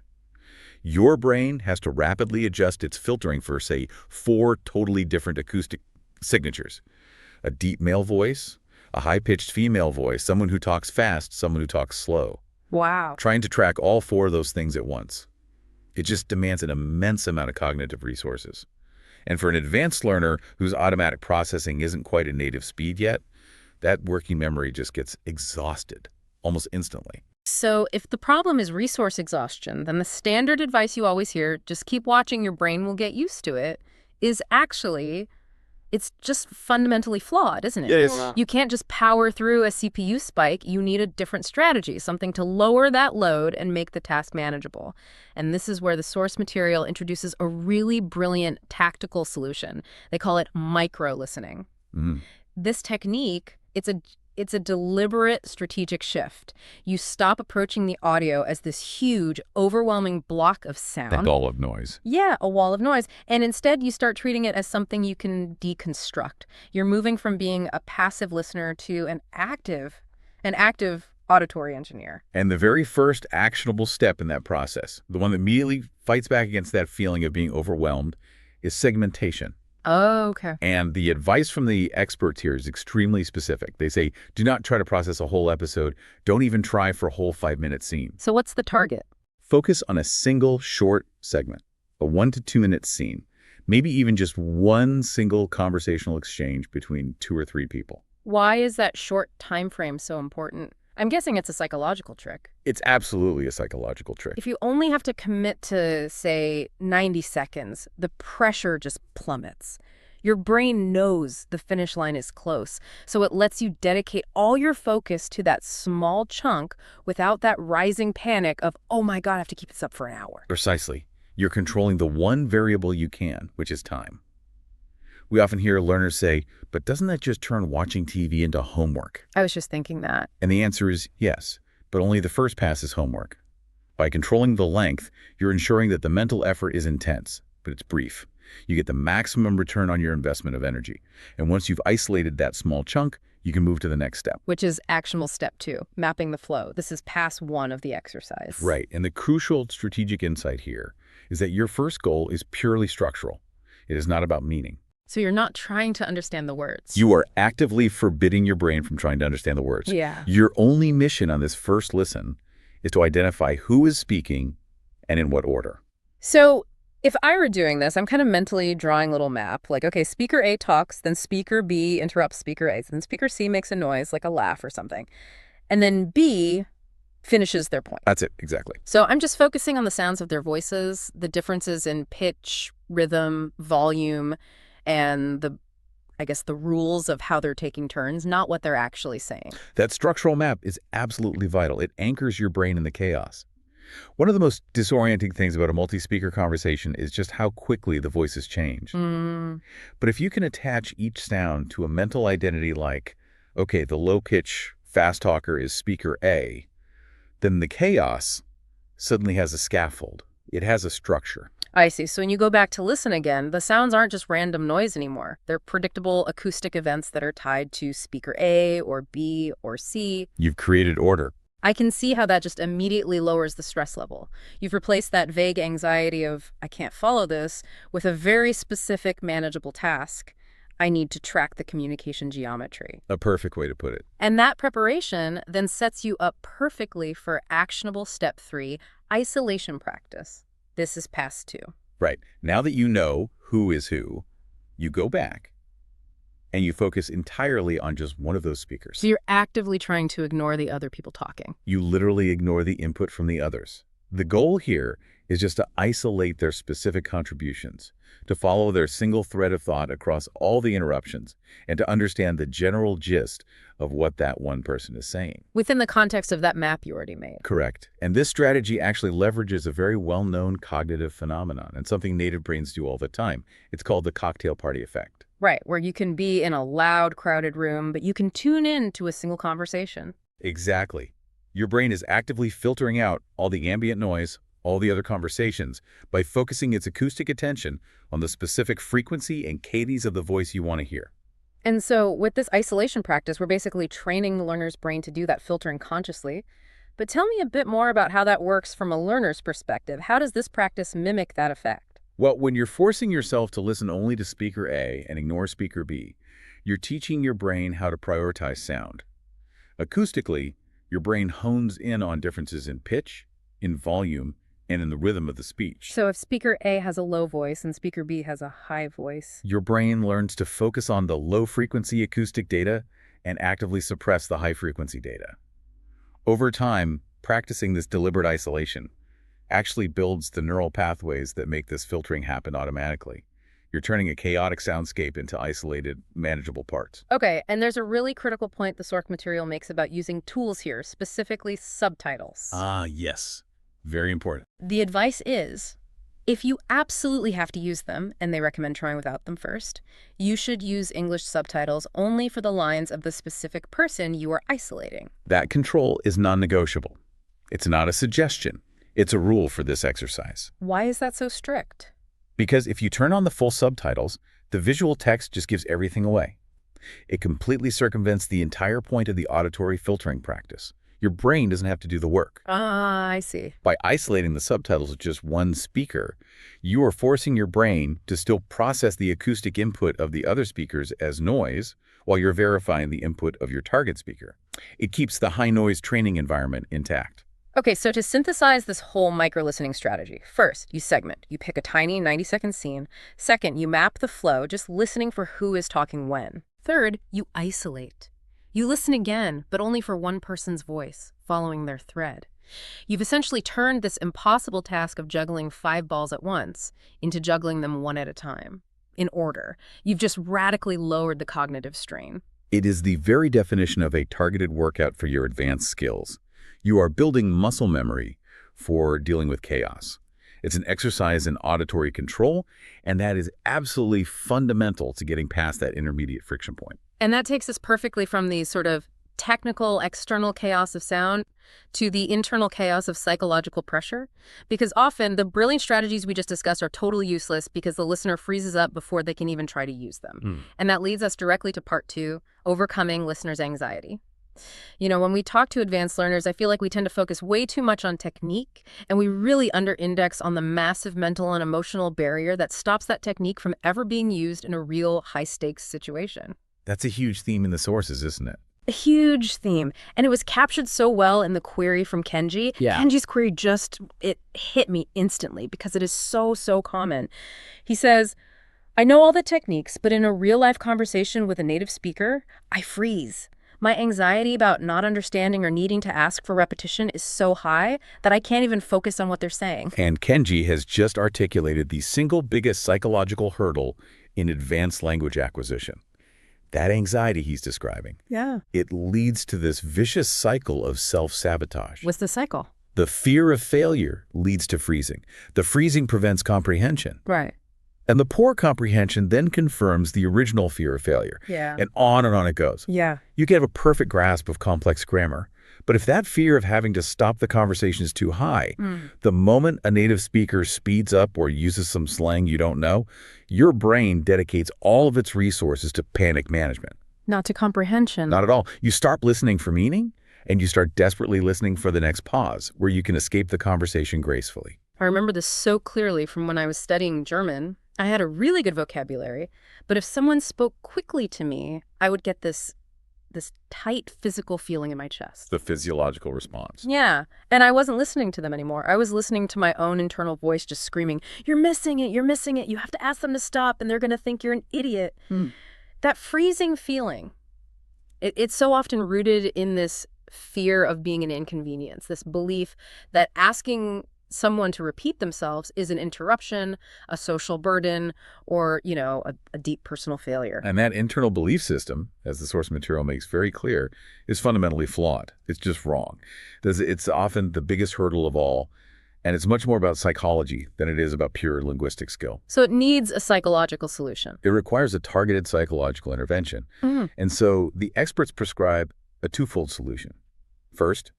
Your brain has to rapidly adjust its filtering for, say, 4 totally different acoustic signatures. A deep male voice, a high-pitched female voice, someone who talks fast, someone who talks slow. Wow. Trying to track all 4 of those things at once. It just demands an immense amount of cognitive resources. And for an advanced learner whose automatic processing isn't quite at native speed yet, that working memory just gets exhausted almost instantly. So if the problem is resource exhaustion, then the standard advice you always hear, just keep watching, your brain will get used to it, is actually, it's just fundamentally flawed, isn't it? Yes. You can't just power through a CPU spike. You need a different strategy, something to lower that load and make the task manageable. And this is where the source material introduces a really brilliant tactical solution. They call it micro-listening. This technique, it's a deliberate strategic shift. You stop approaching the audio as this huge, overwhelming block of sound. That wall of noise. Yeah, a wall of noise. And instead, you start treating it as something you can deconstruct. You're moving from being a passive listener to an active auditory engineer. And the very first actionable step in that process, the one that immediately fights back against that feeling of being overwhelmed, is segmentation. Oh, okay. And the advice from the experts here is extremely specific. They say, do not try to process a whole episode. Don't even try for a whole 5-minute scene. So what's the target? Focus on a single short segment, a 1 to 2 minute scene, maybe even just one single conversational exchange between 2 or 3 people. Why is that short time frame so important? I'm guessing it's a psychological trick. It's absolutely a psychological trick. If you only have to commit to, say, 90 seconds, the pressure just plummets. Your brain knows the finish line is close, so it lets you dedicate all your focus to that small chunk without that rising panic of, oh my God, I have to keep this up for an hour. Precisely. You're controlling the one variable you can, which is time. We often hear learners say, but doesn't that just turn watching TV into homework? I was just thinking that. And the answer is yes, but only the first pass is homework. By controlling the length, you're ensuring that the mental effort is intense, but it's brief. You get the maximum return on your investment of energy. And once you've isolated that small chunk, you can move to the next step. Which is actionable step 2, mapping the flow. This is pass 1 of the exercise. Right, and the crucial strategic insight here is that your first goal is purely structural. It is not about meaning. So you're not trying to understand the words. You are actively forbidding your brain from trying to understand the words. Yeah. Your only mission on this first listen is to identify who is speaking and in what order. So if I were doing this, I'm kind of mentally drawing a little map. Like, okay, speaker A talks, then speaker B interrupts speaker A, then speaker C makes a noise, like a laugh or something. And then B finishes their point. That's it, exactly. So I'm just focusing on the sounds of their voices, the differences in pitch, rhythm, volume, and I guess the rules of how they're taking turns, not what they're actually saying. That structural map is absolutely vital. It anchors your brain in the chaos. One of the most disorienting things about a multi-speaker conversation is just how quickly the voices change. But if you can attach each sound to a mental identity like, okay, the low-pitch fast talker is speaker A, then the chaos suddenly has a scaffold. It has a structure. I see. So when you go back to listen again, the sounds aren't just random noise anymore. They're predictable acoustic events that are tied to speaker A or B or C. You've created order. I can see how that just immediately lowers the stress level. You've replaced that vague anxiety of, I can't follow this, with a very specific, manageable task. I need to track the communication geometry. A perfect way to put it. And that preparation then sets you up perfectly for actionable step 3, isolation practice. This is pass 2. Right. Now that you know who is who, you go back and you focus entirely on just one of those speakers. So you're actively trying to ignore the other people talking. You literally ignore the input from the others. The goal here is just to isolate their specific contributions, to follow their single thread of thought across all the interruptions, and to understand the general gist of what that one person is saying. Within the context of that map you already made. Correct. And this strategy actually leverages a very well-known cognitive phenomenon and something native brains do all the time. It's called the cocktail party effect. Right, where you can be in a loud, crowded room, but you can tune in to a single conversation. Exactly. Your brain is actively filtering out all the ambient noise, all the other conversations, by focusing its acoustic attention on the specific frequency and cadence of the voice you want to hear. And so with this isolation practice, we're basically training the learner's brain to do that filtering consciously. But tell me a bit more about how that works from a learner's perspective. How does this practice mimic that effect? Well, when you're forcing yourself to listen only to speaker A and ignore speaker B, you're teaching your brain how to prioritize sound. Acoustically, your brain hones in on differences in pitch, in volume, and in the rhythm of the speech. So if speaker A has a low voice and speaker B has a high voice, your brain learns to focus on the low-frequency acoustic data and actively suppress the high-frequency data. Over time, practicing this deliberate isolation actually builds the neural pathways that make this filtering happen automatically. You're turning a chaotic soundscape into isolated, manageable parts. Okay, and there's a really critical point the source material makes about using tools here, specifically subtitles. Ah, yes. Very important. The advice is, if you absolutely have to use them, and they recommend trying without them first, you should use English subtitles only for the lines of the specific person you are isolating. That control is non-negotiable. It's not a suggestion. It's a rule for this exercise. Why is that so strict? Because if you turn on the full subtitles, the visual text just gives everything away. It completely circumvents the entire point of the auditory filtering practice. Your brain doesn't have to do the work. Ah, I see. By isolating the subtitles with just one speaker, you are forcing your brain to still process the acoustic input of the other speakers as noise while you're verifying the input of your target speaker. It keeps the high-noise training environment intact. Okay, so to synthesize this whole micro-listening strategy, first, you segment. You pick a tiny 90-second scene. Second, you map the flow, just listening for who is talking when. Third, you isolate. You listen again, but only for one person's voice, following their thread. You've essentially turned this impossible task of juggling 5 balls at once into juggling them one at a time, in order. You've just radically lowered the cognitive strain. It is the very definition of a targeted workout for your advanced skills. You are building muscle memory for dealing with chaos. It's an exercise in auditory control, and that is absolutely fundamental to getting past that intermediate friction point. And that takes us perfectly from the sort of technical external chaos of sound to the internal chaos of psychological pressure. Because often the brilliant strategies we just discussed are totally useless because the listener freezes up before they can even try to use them. And that leads us directly to part 2, overcoming listeners' anxiety. You know, when we talk to advanced learners, I feel like we tend to focus way too much on technique, and we really under-index on the massive mental and emotional barrier that stops that technique from ever being used in a real high-stakes situation. That's a huge theme in the sources, isn't it? A huge theme. And it was captured so well in the query from Kenji. Yeah. Kenji's query it hit me instantly because it is so common. He says, I know all the techniques, but in a real-life conversation with a native speaker, I freeze. My anxiety about not understanding or needing to ask for repetition is so high that I can't even focus on what they're saying. And Kenji has just articulated the single biggest psychological hurdle in advanced language acquisition. That anxiety he's describing. Yeah. It leads to this vicious cycle of self-sabotage. What's the cycle? The fear of failure leads to freezing. The freezing prevents comprehension. Right. And the poor comprehension then confirms the original fear of failure. Yeah. And on it goes. Yeah. You can have a perfect grasp of complex grammar, but if that fear of having to stop the conversation is too high, the moment a native speaker speeds up or uses some slang you don't know, your brain dedicates all of its resources to panic management. Not to comprehension. Not at all. You start listening for meaning, and you start desperately listening for the next pause, where you can escape the conversation gracefully. I remember this so clearly from when I was studying German. I had a really good vocabulary, but if someone spoke quickly to me, I would get this tight physical feeling in my chest. The physiological response. Yeah, and I wasn't listening to them anymore. I was listening to my own internal voice just screaming, you're missing it, you have to ask them to stop and they're going to think you're an idiot. That freezing feeling, it's so often rooted in this fear of being an inconvenience, this belief that asking someone to repeat themselves is an interruption, a social burden, or, a deep personal failure. And that internal belief system, as the source material makes very clear, is fundamentally flawed. It's just wrong. It's often the biggest hurdle of all, and it's much more about psychology than it is about pure linguistic skill. So it needs a psychological solution. It requires a targeted psychological intervention. And so the experts prescribe a twofold solution. First,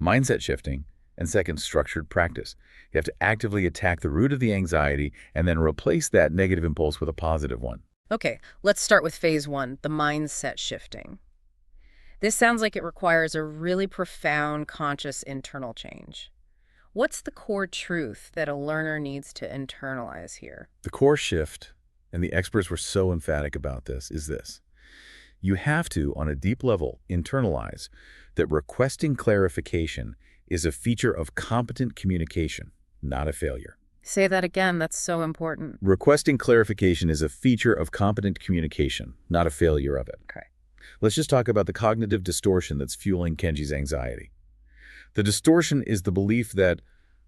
mindset shifting, and second, structured practice. You have to actively attack the root of the anxiety and then replace that negative impulse with a positive one. Okay, let's start with phase 1, the mindset shifting. This sounds like it requires a really profound, conscious internal change. What's the core truth that a learner needs to internalize here? The core shift, and the experts were so emphatic about this, is this. You have to, on a deep level, internalize that requesting clarification is a feature of competent communication, not a failure. Say that again, that's so important. Requesting clarification is a feature of competent communication, not a failure of it. Okay. Let's just talk about the cognitive distortion that's fueling Kenji's anxiety. The distortion is the belief that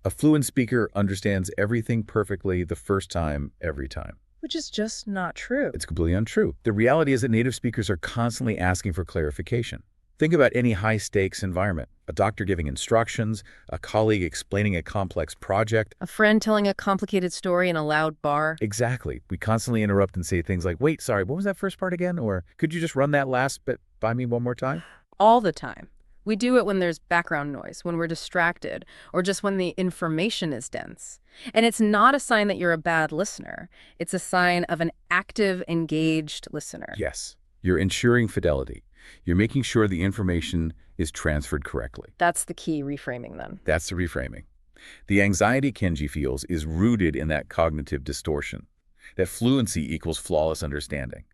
a fluent speaker understands everything perfectly the first time, every time. Which is just not true. It's completely untrue. The reality is that native speakers are constantly asking for clarification. Think about any high-stakes environment. A doctor giving instructions, a colleague explaining a complex project. A friend telling a complicated story in a loud bar. Exactly. We constantly interrupt and say things like, wait, sorry, what was that first part again? Or could you just run that last bit by me one more time? All the time. We do it when there's background noise, when we're distracted, or just when the information is dense. And it's not a sign that you're a bad listener. It's a sign of an active, engaged listener. Yes. You're ensuring fidelity. You're making sure the information is transferred correctly. That's the key reframing then. That's the reframing. The anxiety Kenji feels is rooted in that cognitive distortion, that fluency equals flawless understanding.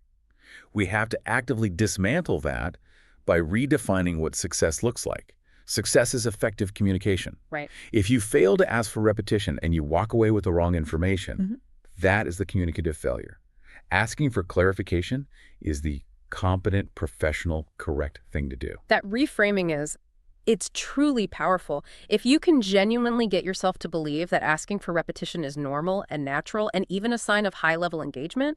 We have to actively dismantle that by redefining what success looks like. Success is effective communication. Right. If you fail to ask for repetition and you walk away with the wrong information, that is the communicative failure. Asking for clarification is the competent, professional, correct thing to do. That reframing it's truly powerful. If you can genuinely get yourself to believe that asking for repetition is normal and natural and even a sign of high-level engagement,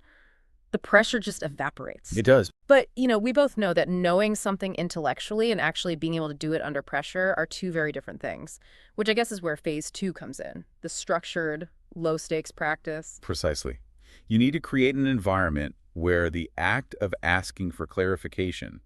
the pressure just evaporates. It does. But, we both know that knowing something intellectually and actually being able to do it under pressure are two very different things, which I guess is where phase 2 comes in, the structured, low-stakes practice. Precisely. You need to create an environment where the act of asking for clarification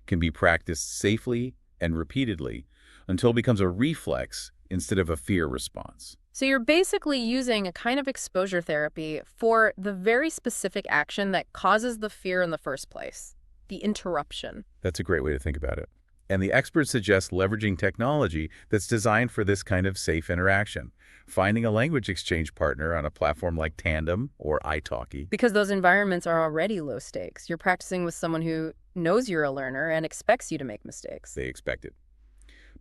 can be practiced safely and repeatedly until it becomes a reflex instead of a fear response. So you're basically using a kind of exposure therapy for the very specific action that causes the fear in the first place, the interruption. That's a great way to think about it. And the experts suggest leveraging technology that's designed for this kind of safe interaction, finding a language exchange partner on a platform like Tandem or italki. Because those environments are already low stakes. You're practicing with someone who knows you're a learner and expects you to make mistakes. They expect it.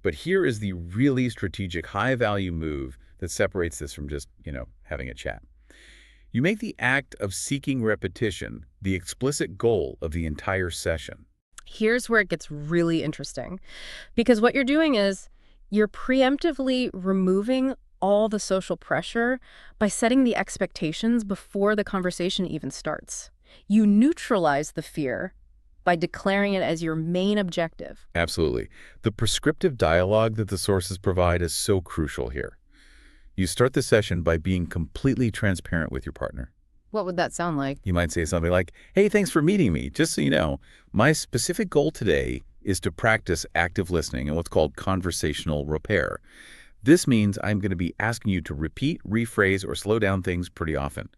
But here is the really strategic, high-value move that separates this from just, having a chat. You make the act of seeking repetition the explicit goal of the entire session. Here's where it gets really interesting. Because what you're doing is you're preemptively removing all the social pressure by setting the expectations before the conversation even starts. You neutralize the fear by declaring it as your main objective. Absolutely. The prescriptive dialogue that the sources provide is so crucial here. You start the session by being completely transparent with your partner. What would that sound like? You might say something like, hey, thanks for meeting me. Just so you know, my specific goal today is to practice active listening and what's called conversational repair. This means I'm going to be asking you to repeat, rephrase, or slow down things pretty often.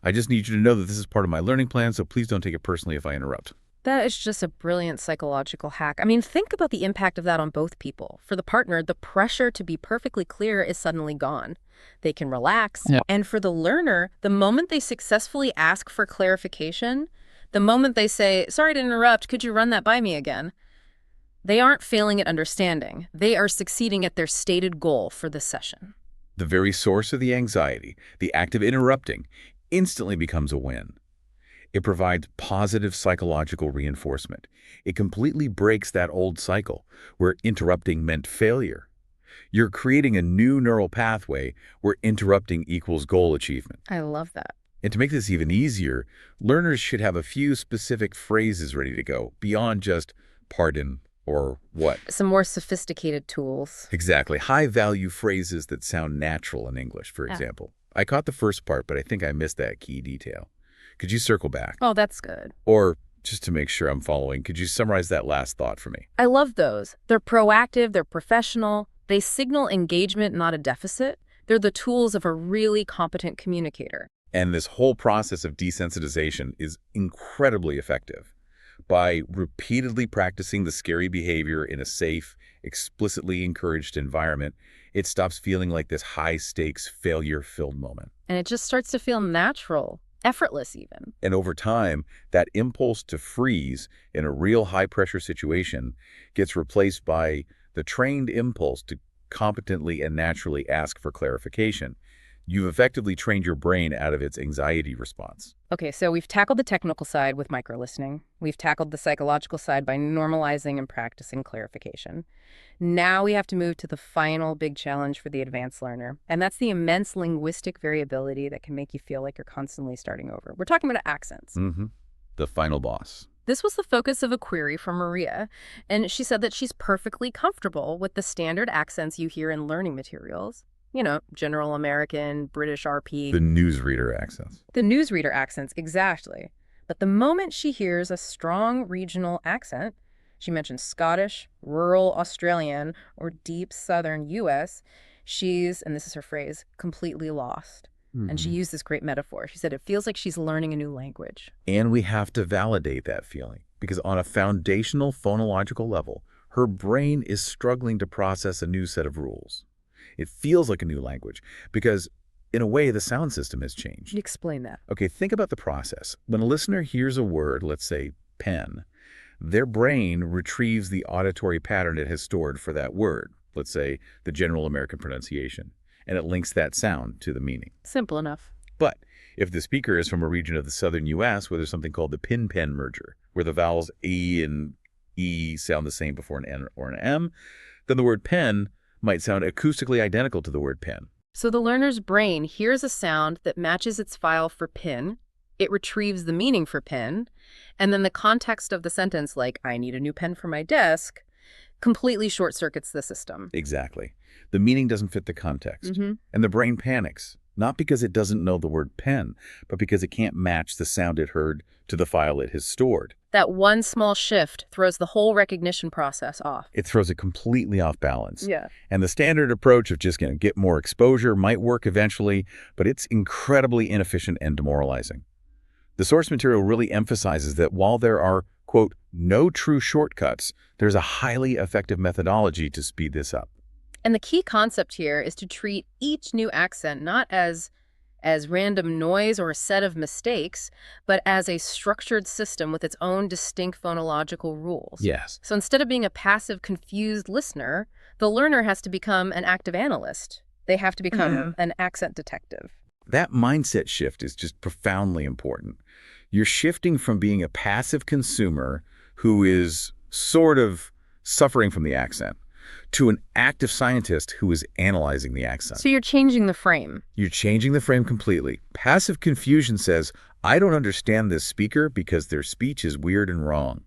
I just need you to know that this is part of my learning plan, so please don't take it personally if I interrupt. That is just a brilliant psychological hack. I mean, think about the impact of that on both people. For the partner, the pressure to be perfectly clear is suddenly gone. They can relax. Yeah. And for the learner, the moment they successfully ask for clarification, the moment they say, sorry to interrupt, could you run that by me again? They aren't failing at understanding. They are succeeding at their stated goal for the session. The very source of the anxiety, the act of interrupting, instantly becomes a win. It provides positive psychological reinforcement. It completely breaks that old cycle where interrupting meant failure. You're creating a new neural pathway where interrupting equals goal achievement. I love that. And to make this even easier, learners should have a few specific phrases ready to go, beyond just pardon or what. Some more sophisticated tools. Exactly. High-value phrases that sound natural in English, for example. I caught the first part, but I think I missed that key detail. Could you circle back? Oh, that's good. Or, just to make sure I'm following, could you summarize that last thought for me? I love those. They're proactive, they're professional, they signal engagement, not a deficit. They're the tools of a really competent communicator. And this whole process of desensitization is incredibly effective. By repeatedly practicing the scary behavior in a safe, explicitly encouraged environment, it stops feeling like this high-stakes, failure-filled moment. And it just starts to feel natural. Effortless, even. And over time, that impulse to freeze in a real high-pressure situation gets replaced by the trained impulse to competently and naturally ask for clarification. You've effectively trained your brain out of its anxiety response. Okay, so we've tackled the technical side with micro-listening. We've tackled the psychological side by normalizing and practicing clarification. Now we have to move to the final big challenge for the advanced learner, and that's the immense linguistic variability that can make you feel like you're constantly starting over. We're talking about accents. The final boss. This was the focus of a query from Maria, and she said that she's perfectly comfortable with the standard accents you hear in learning materials. You know, General American, British RP. The newsreader accents. The newsreader accents, exactly. But the moment she hears a strong regional accent, she mentioned Scottish, rural Australian, or deep southern U.S., she's, and this is her phrase, completely lost. And she used this great metaphor. She said it feels like she's learning a new language. And we have to validate that feeling, because on a foundational phonological level, her brain is struggling to process a new set of rules. It feels like a new language because, in a way, the sound system has changed. Explain that. Okay, think about the process. When a listener hears a word, let's say pen, their brain retrieves the auditory pattern it has stored for that word, let's say the general American pronunciation, and it links that sound to the meaning. Simple enough. But if the speaker is from a region of the southern U.S. where there's something called the pin-pen merger, where the vowels E and E sound the same before an N or an M, then the word pen might sound acoustically identical to the word pen. So the learner's brain hears a sound that matches its file for pin, it retrieves the meaning for pen, and then the context of the sentence, like, I need a new pen for my desk, completely short-circuits the system. Exactly. The meaning doesn't fit the context. Mm-hmm. And the brain panics, not because it doesn't know the word pen, but because it can't match the sound it heard to the file it has stored. That one small shift throws the whole recognition process off. It throws it completely off balance. Yeah. And the standard approach of just going to get more exposure might work eventually, but it's incredibly inefficient and demoralizing. The source material really emphasizes that while there are, quote, no true shortcuts, there's a highly effective methodology to speed this up. And the key concept here is to treat each new accent not as random noise or a set of mistakes, but as a structured system with its own distinct phonological rules. Yes. So instead of being a passive, confused listener, the learner has to become an active analyst. They have to become an accent detective. That mindset shift is just profoundly important. You're shifting from being a passive consumer who is sort of suffering from the accent to an active scientist who is analyzing the accent. So you're changing the frame. You're changing the frame completely. Passive confusion says, I don't understand this speaker because their speech is weird and wrong.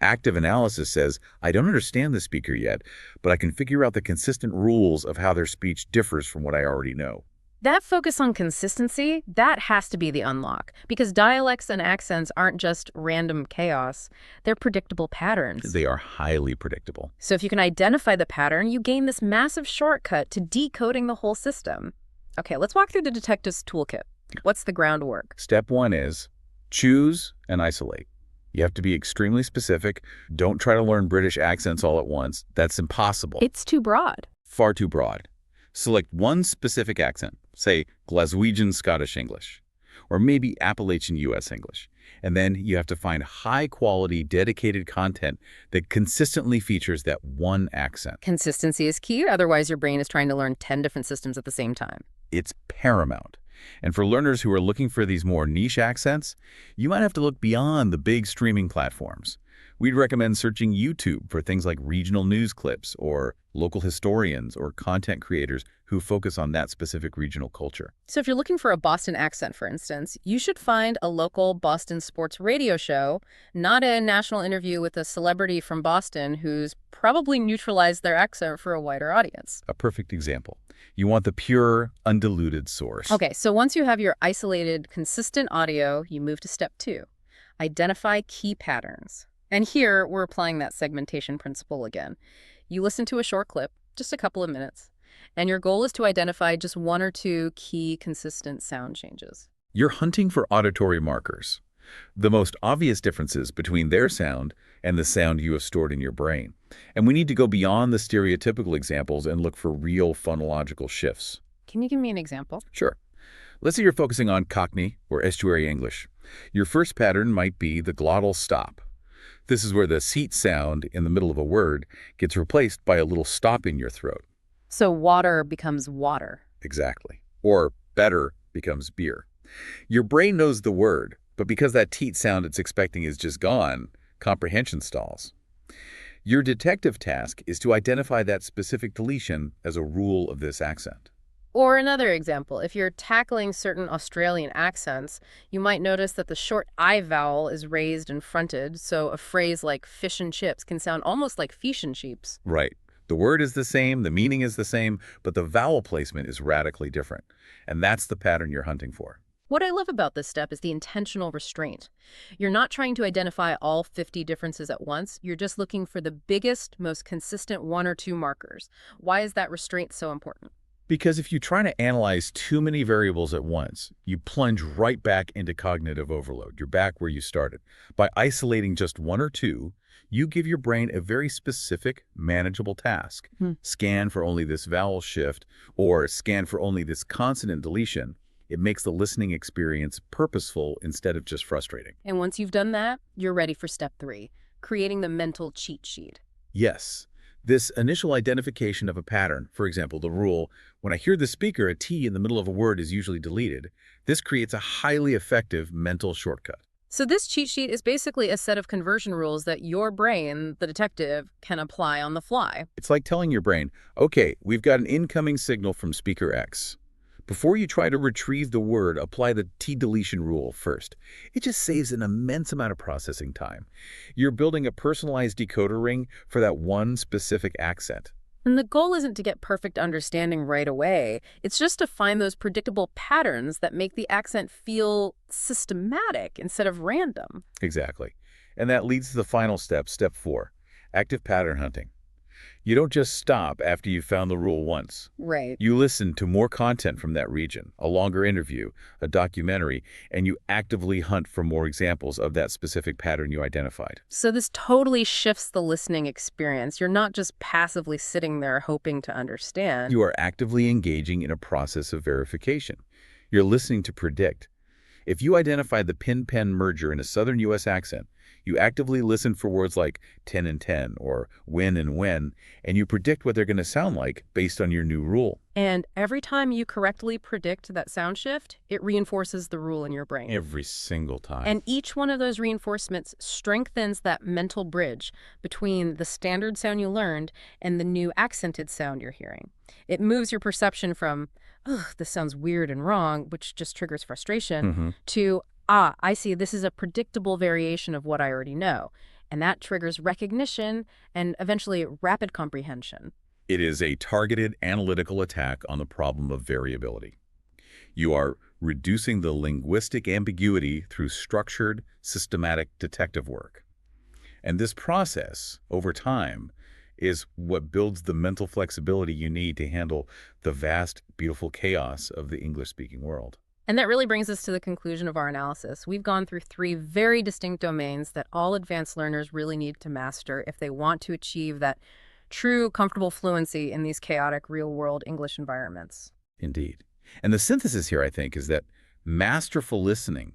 Active analysis says, I don't understand the speaker yet, but I can figure out the consistent rules of how their speech differs from what I already know. That focus on consistency, that has to be the unlock, because dialects and accents aren't just random chaos. They're predictable patterns. They are highly predictable. So if you can identify the pattern, you gain this massive shortcut to decoding the whole system. Okay, let's walk through the detective's toolkit. What's the groundwork? Step one is choose and isolate. You have to be extremely specific. Don't try to learn British accents all at once. That's impossible. It's too broad. Far too broad. Select one specific accent, say Glaswegian Scottish English, or maybe Appalachian U.S. English. And then you have to find high-quality, dedicated content that consistently features that one accent. Consistency is key, otherwise your brain is trying to learn 10 different systems at the same time. It's paramount. And for learners who are looking for these more niche accents, you might have to look beyond the big streaming platforms. We'd recommend searching YouTube for things like regional news clips or local historians or content creators who focus on that specific regional culture. So if you're looking for a Boston accent, for instance, you should find a local Boston sports radio show, not a national interview with a celebrity from Boston who's probably neutralized their accent for a wider audience. A perfect example. You want the pure, undiluted source. Okay, so once you have your isolated, consistent audio, you move to step 2. Identify key patterns. And here, we're applying that segmentation principle again. You listen to a short clip, just a couple of minutes, and your goal is to identify just 1 or 2 key consistent sound changes. You're hunting for auditory markers, the most obvious differences between their sound and the sound you have stored in your brain. And we need to go beyond the stereotypical examples and look for real phonological shifts. Can you give me an example? Sure. Let's say you're focusing on Cockney or estuary English. Your first pattern might be the glottal stop. This is where the seat sound in the middle of a word gets replaced by a little stop in your throat. So water becomes water. Exactly. Or better becomes beer. Your brain knows the word, but because that teat sound it's expecting is just gone, comprehension stalls. Your detective task is to identify that specific deletion as a rule of this accent. Or another example, if you're tackling certain Australian accents, you might notice that the short I vowel is raised and fronted, so a phrase like fish and chips can sound almost like fish and sheeps. Right. The word is the same, the meaning is the same, but the vowel placement is radically different. And that's the pattern you're hunting for. What I love about this step is the intentional restraint. You're not trying to identify all 50 differences at once. You're just looking for the biggest, most consistent 1 or 2 markers. Why is that restraint so important? Because if you try to analyze too many variables at once, you plunge right back into cognitive overload. You're back where you started. By isolating just 1 or 2, you give your brain a very specific, manageable task. Scan for only this vowel shift or scan for only this consonant deletion. It makes the listening experience purposeful instead of just frustrating. And once you've done that, you're ready for step 3. creating the mental cheat sheet. Yes. This initial identification of a pattern, for example, the rule, when I hear the speaker, a T in the middle of a word is usually deleted. This creates a highly effective mental shortcut. So this cheat sheet is basically a set of conversion rules that your brain, the detective, can apply on the fly. It's like telling your brain, okay, we've got an incoming signal from speaker X. Before you try to retrieve the word, apply the T deletion rule first. It just saves an immense amount of processing time. You're building a personalized decoder ring for that one specific accent. And the goal isn't to get perfect understanding right away. It's just to find those predictable patterns that make the accent feel systematic instead of random. Exactly. And that leads to the final step, step 4, active pattern hunting. You don't just stop after you've found the rule once. Right. You listen to more content from that region, a longer interview, a documentary, and you actively hunt for more examples of that specific pattern you identified. So this totally shifts the listening experience. You're not just passively sitting there hoping to understand. You are actively engaging in a process of verification. You're listening to predict. If you identify the pin-pen merger in a southern U.S. accent, you actively listen for words like 10 and 10 or when and when, and you predict what they're going to sound like based on your new rule. And every time you correctly predict that sound shift, it reinforces the rule in your brain. Every single time. And each one of those reinforcements strengthens that mental bridge between the standard sound you learned and the new accented sound you're hearing. It moves your perception from, ugh, this sounds weird and wrong, which just triggers frustration, to, I see, this is a predictable variation of what I already know. And that triggers recognition and eventually rapid comprehension. It is a targeted analytical attack on the problem of variability. You are reducing the linguistic ambiguity through structured, systematic detective work. And this process, over time, is what builds the mental flexibility you need to handle the vast, beautiful chaos of the English-speaking world. And that really brings us to the conclusion of our analysis. We've gone through 3 very distinct domains that all advanced learners really need to master if they want to achieve that true, comfortable fluency in these chaotic, real-world English environments. Indeed. And the synthesis here, I think, is that masterful listening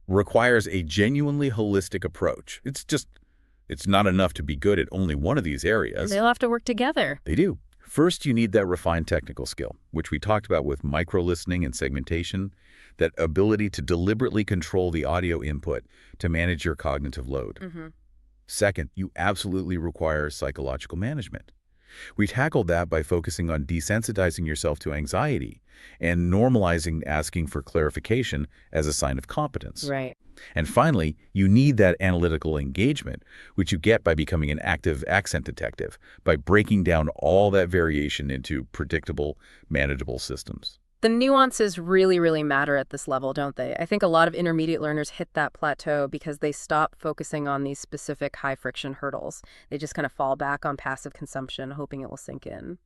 requires a genuinely holistic approach. It's not enough to be good at only one of these areas. They'll have to work together. They do. First, you need that refined technical skill, which we talked about with micro-listening and segmentation, that ability to deliberately control the audio input to manage your cognitive load. Second, you absolutely require psychological management. We tackled that by focusing on desensitizing yourself to anxiety and normalizing asking for clarification as a sign of competence. Right. And finally, you need that analytical engagement, which you get by becoming an active accent detective, by breaking down all that variation into predictable, manageable systems. The nuances really, really matter at this level, don't they? I think a lot of intermediate learners hit that plateau because they stop focusing on these specific high-friction hurdles. They just kind of fall back on passive consumption, hoping it will sink in.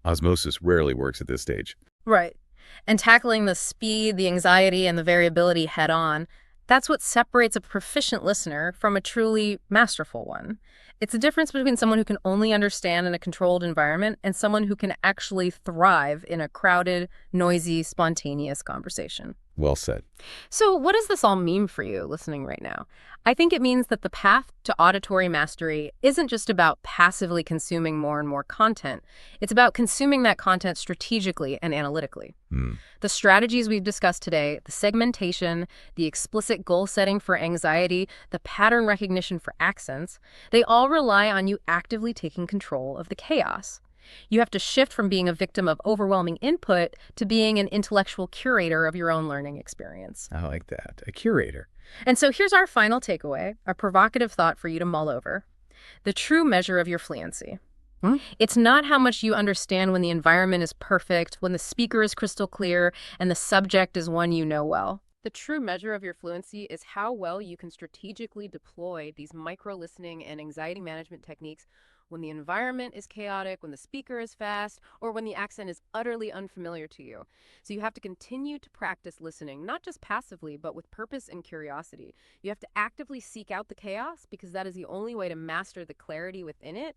Osmosis rarely works at this stage. Right. And tackling the speed, the anxiety, and the variability head-on, that's what separates a proficient listener from a truly masterful one. It's the difference between someone who can only understand in a controlled environment and someone who can actually thrive in a crowded, noisy, spontaneous conversation. Well said. So what does this all mean for you listening right now? I think it means that the path to auditory mastery isn't just about passively consuming more and more content. It's about consuming that content strategically and analytically. The strategies we've discussed today, the segmentation, the explicit goal setting for anxiety, the pattern recognition for accents, they all rely on you actively taking control of the chaos. You have to shift from being a victim of overwhelming input to being an intellectual curator of your own learning experience. I like that. A curator. And so here's our final takeaway, a provocative thought for you to mull over. The true measure of your fluency. It's not how much you understand when the environment is perfect, when the speaker is crystal clear, and the subject is one you know well. The true measure of your fluency is how well you can strategically deploy these micro-listening and anxiety management techniques when the environment is chaotic, when the speaker is fast, or when the accent is utterly unfamiliar to you. So you have to continue to practice listening, not just passively, but with purpose and curiosity. You have to actively seek out the chaos because that is the only way to master the clarity within it.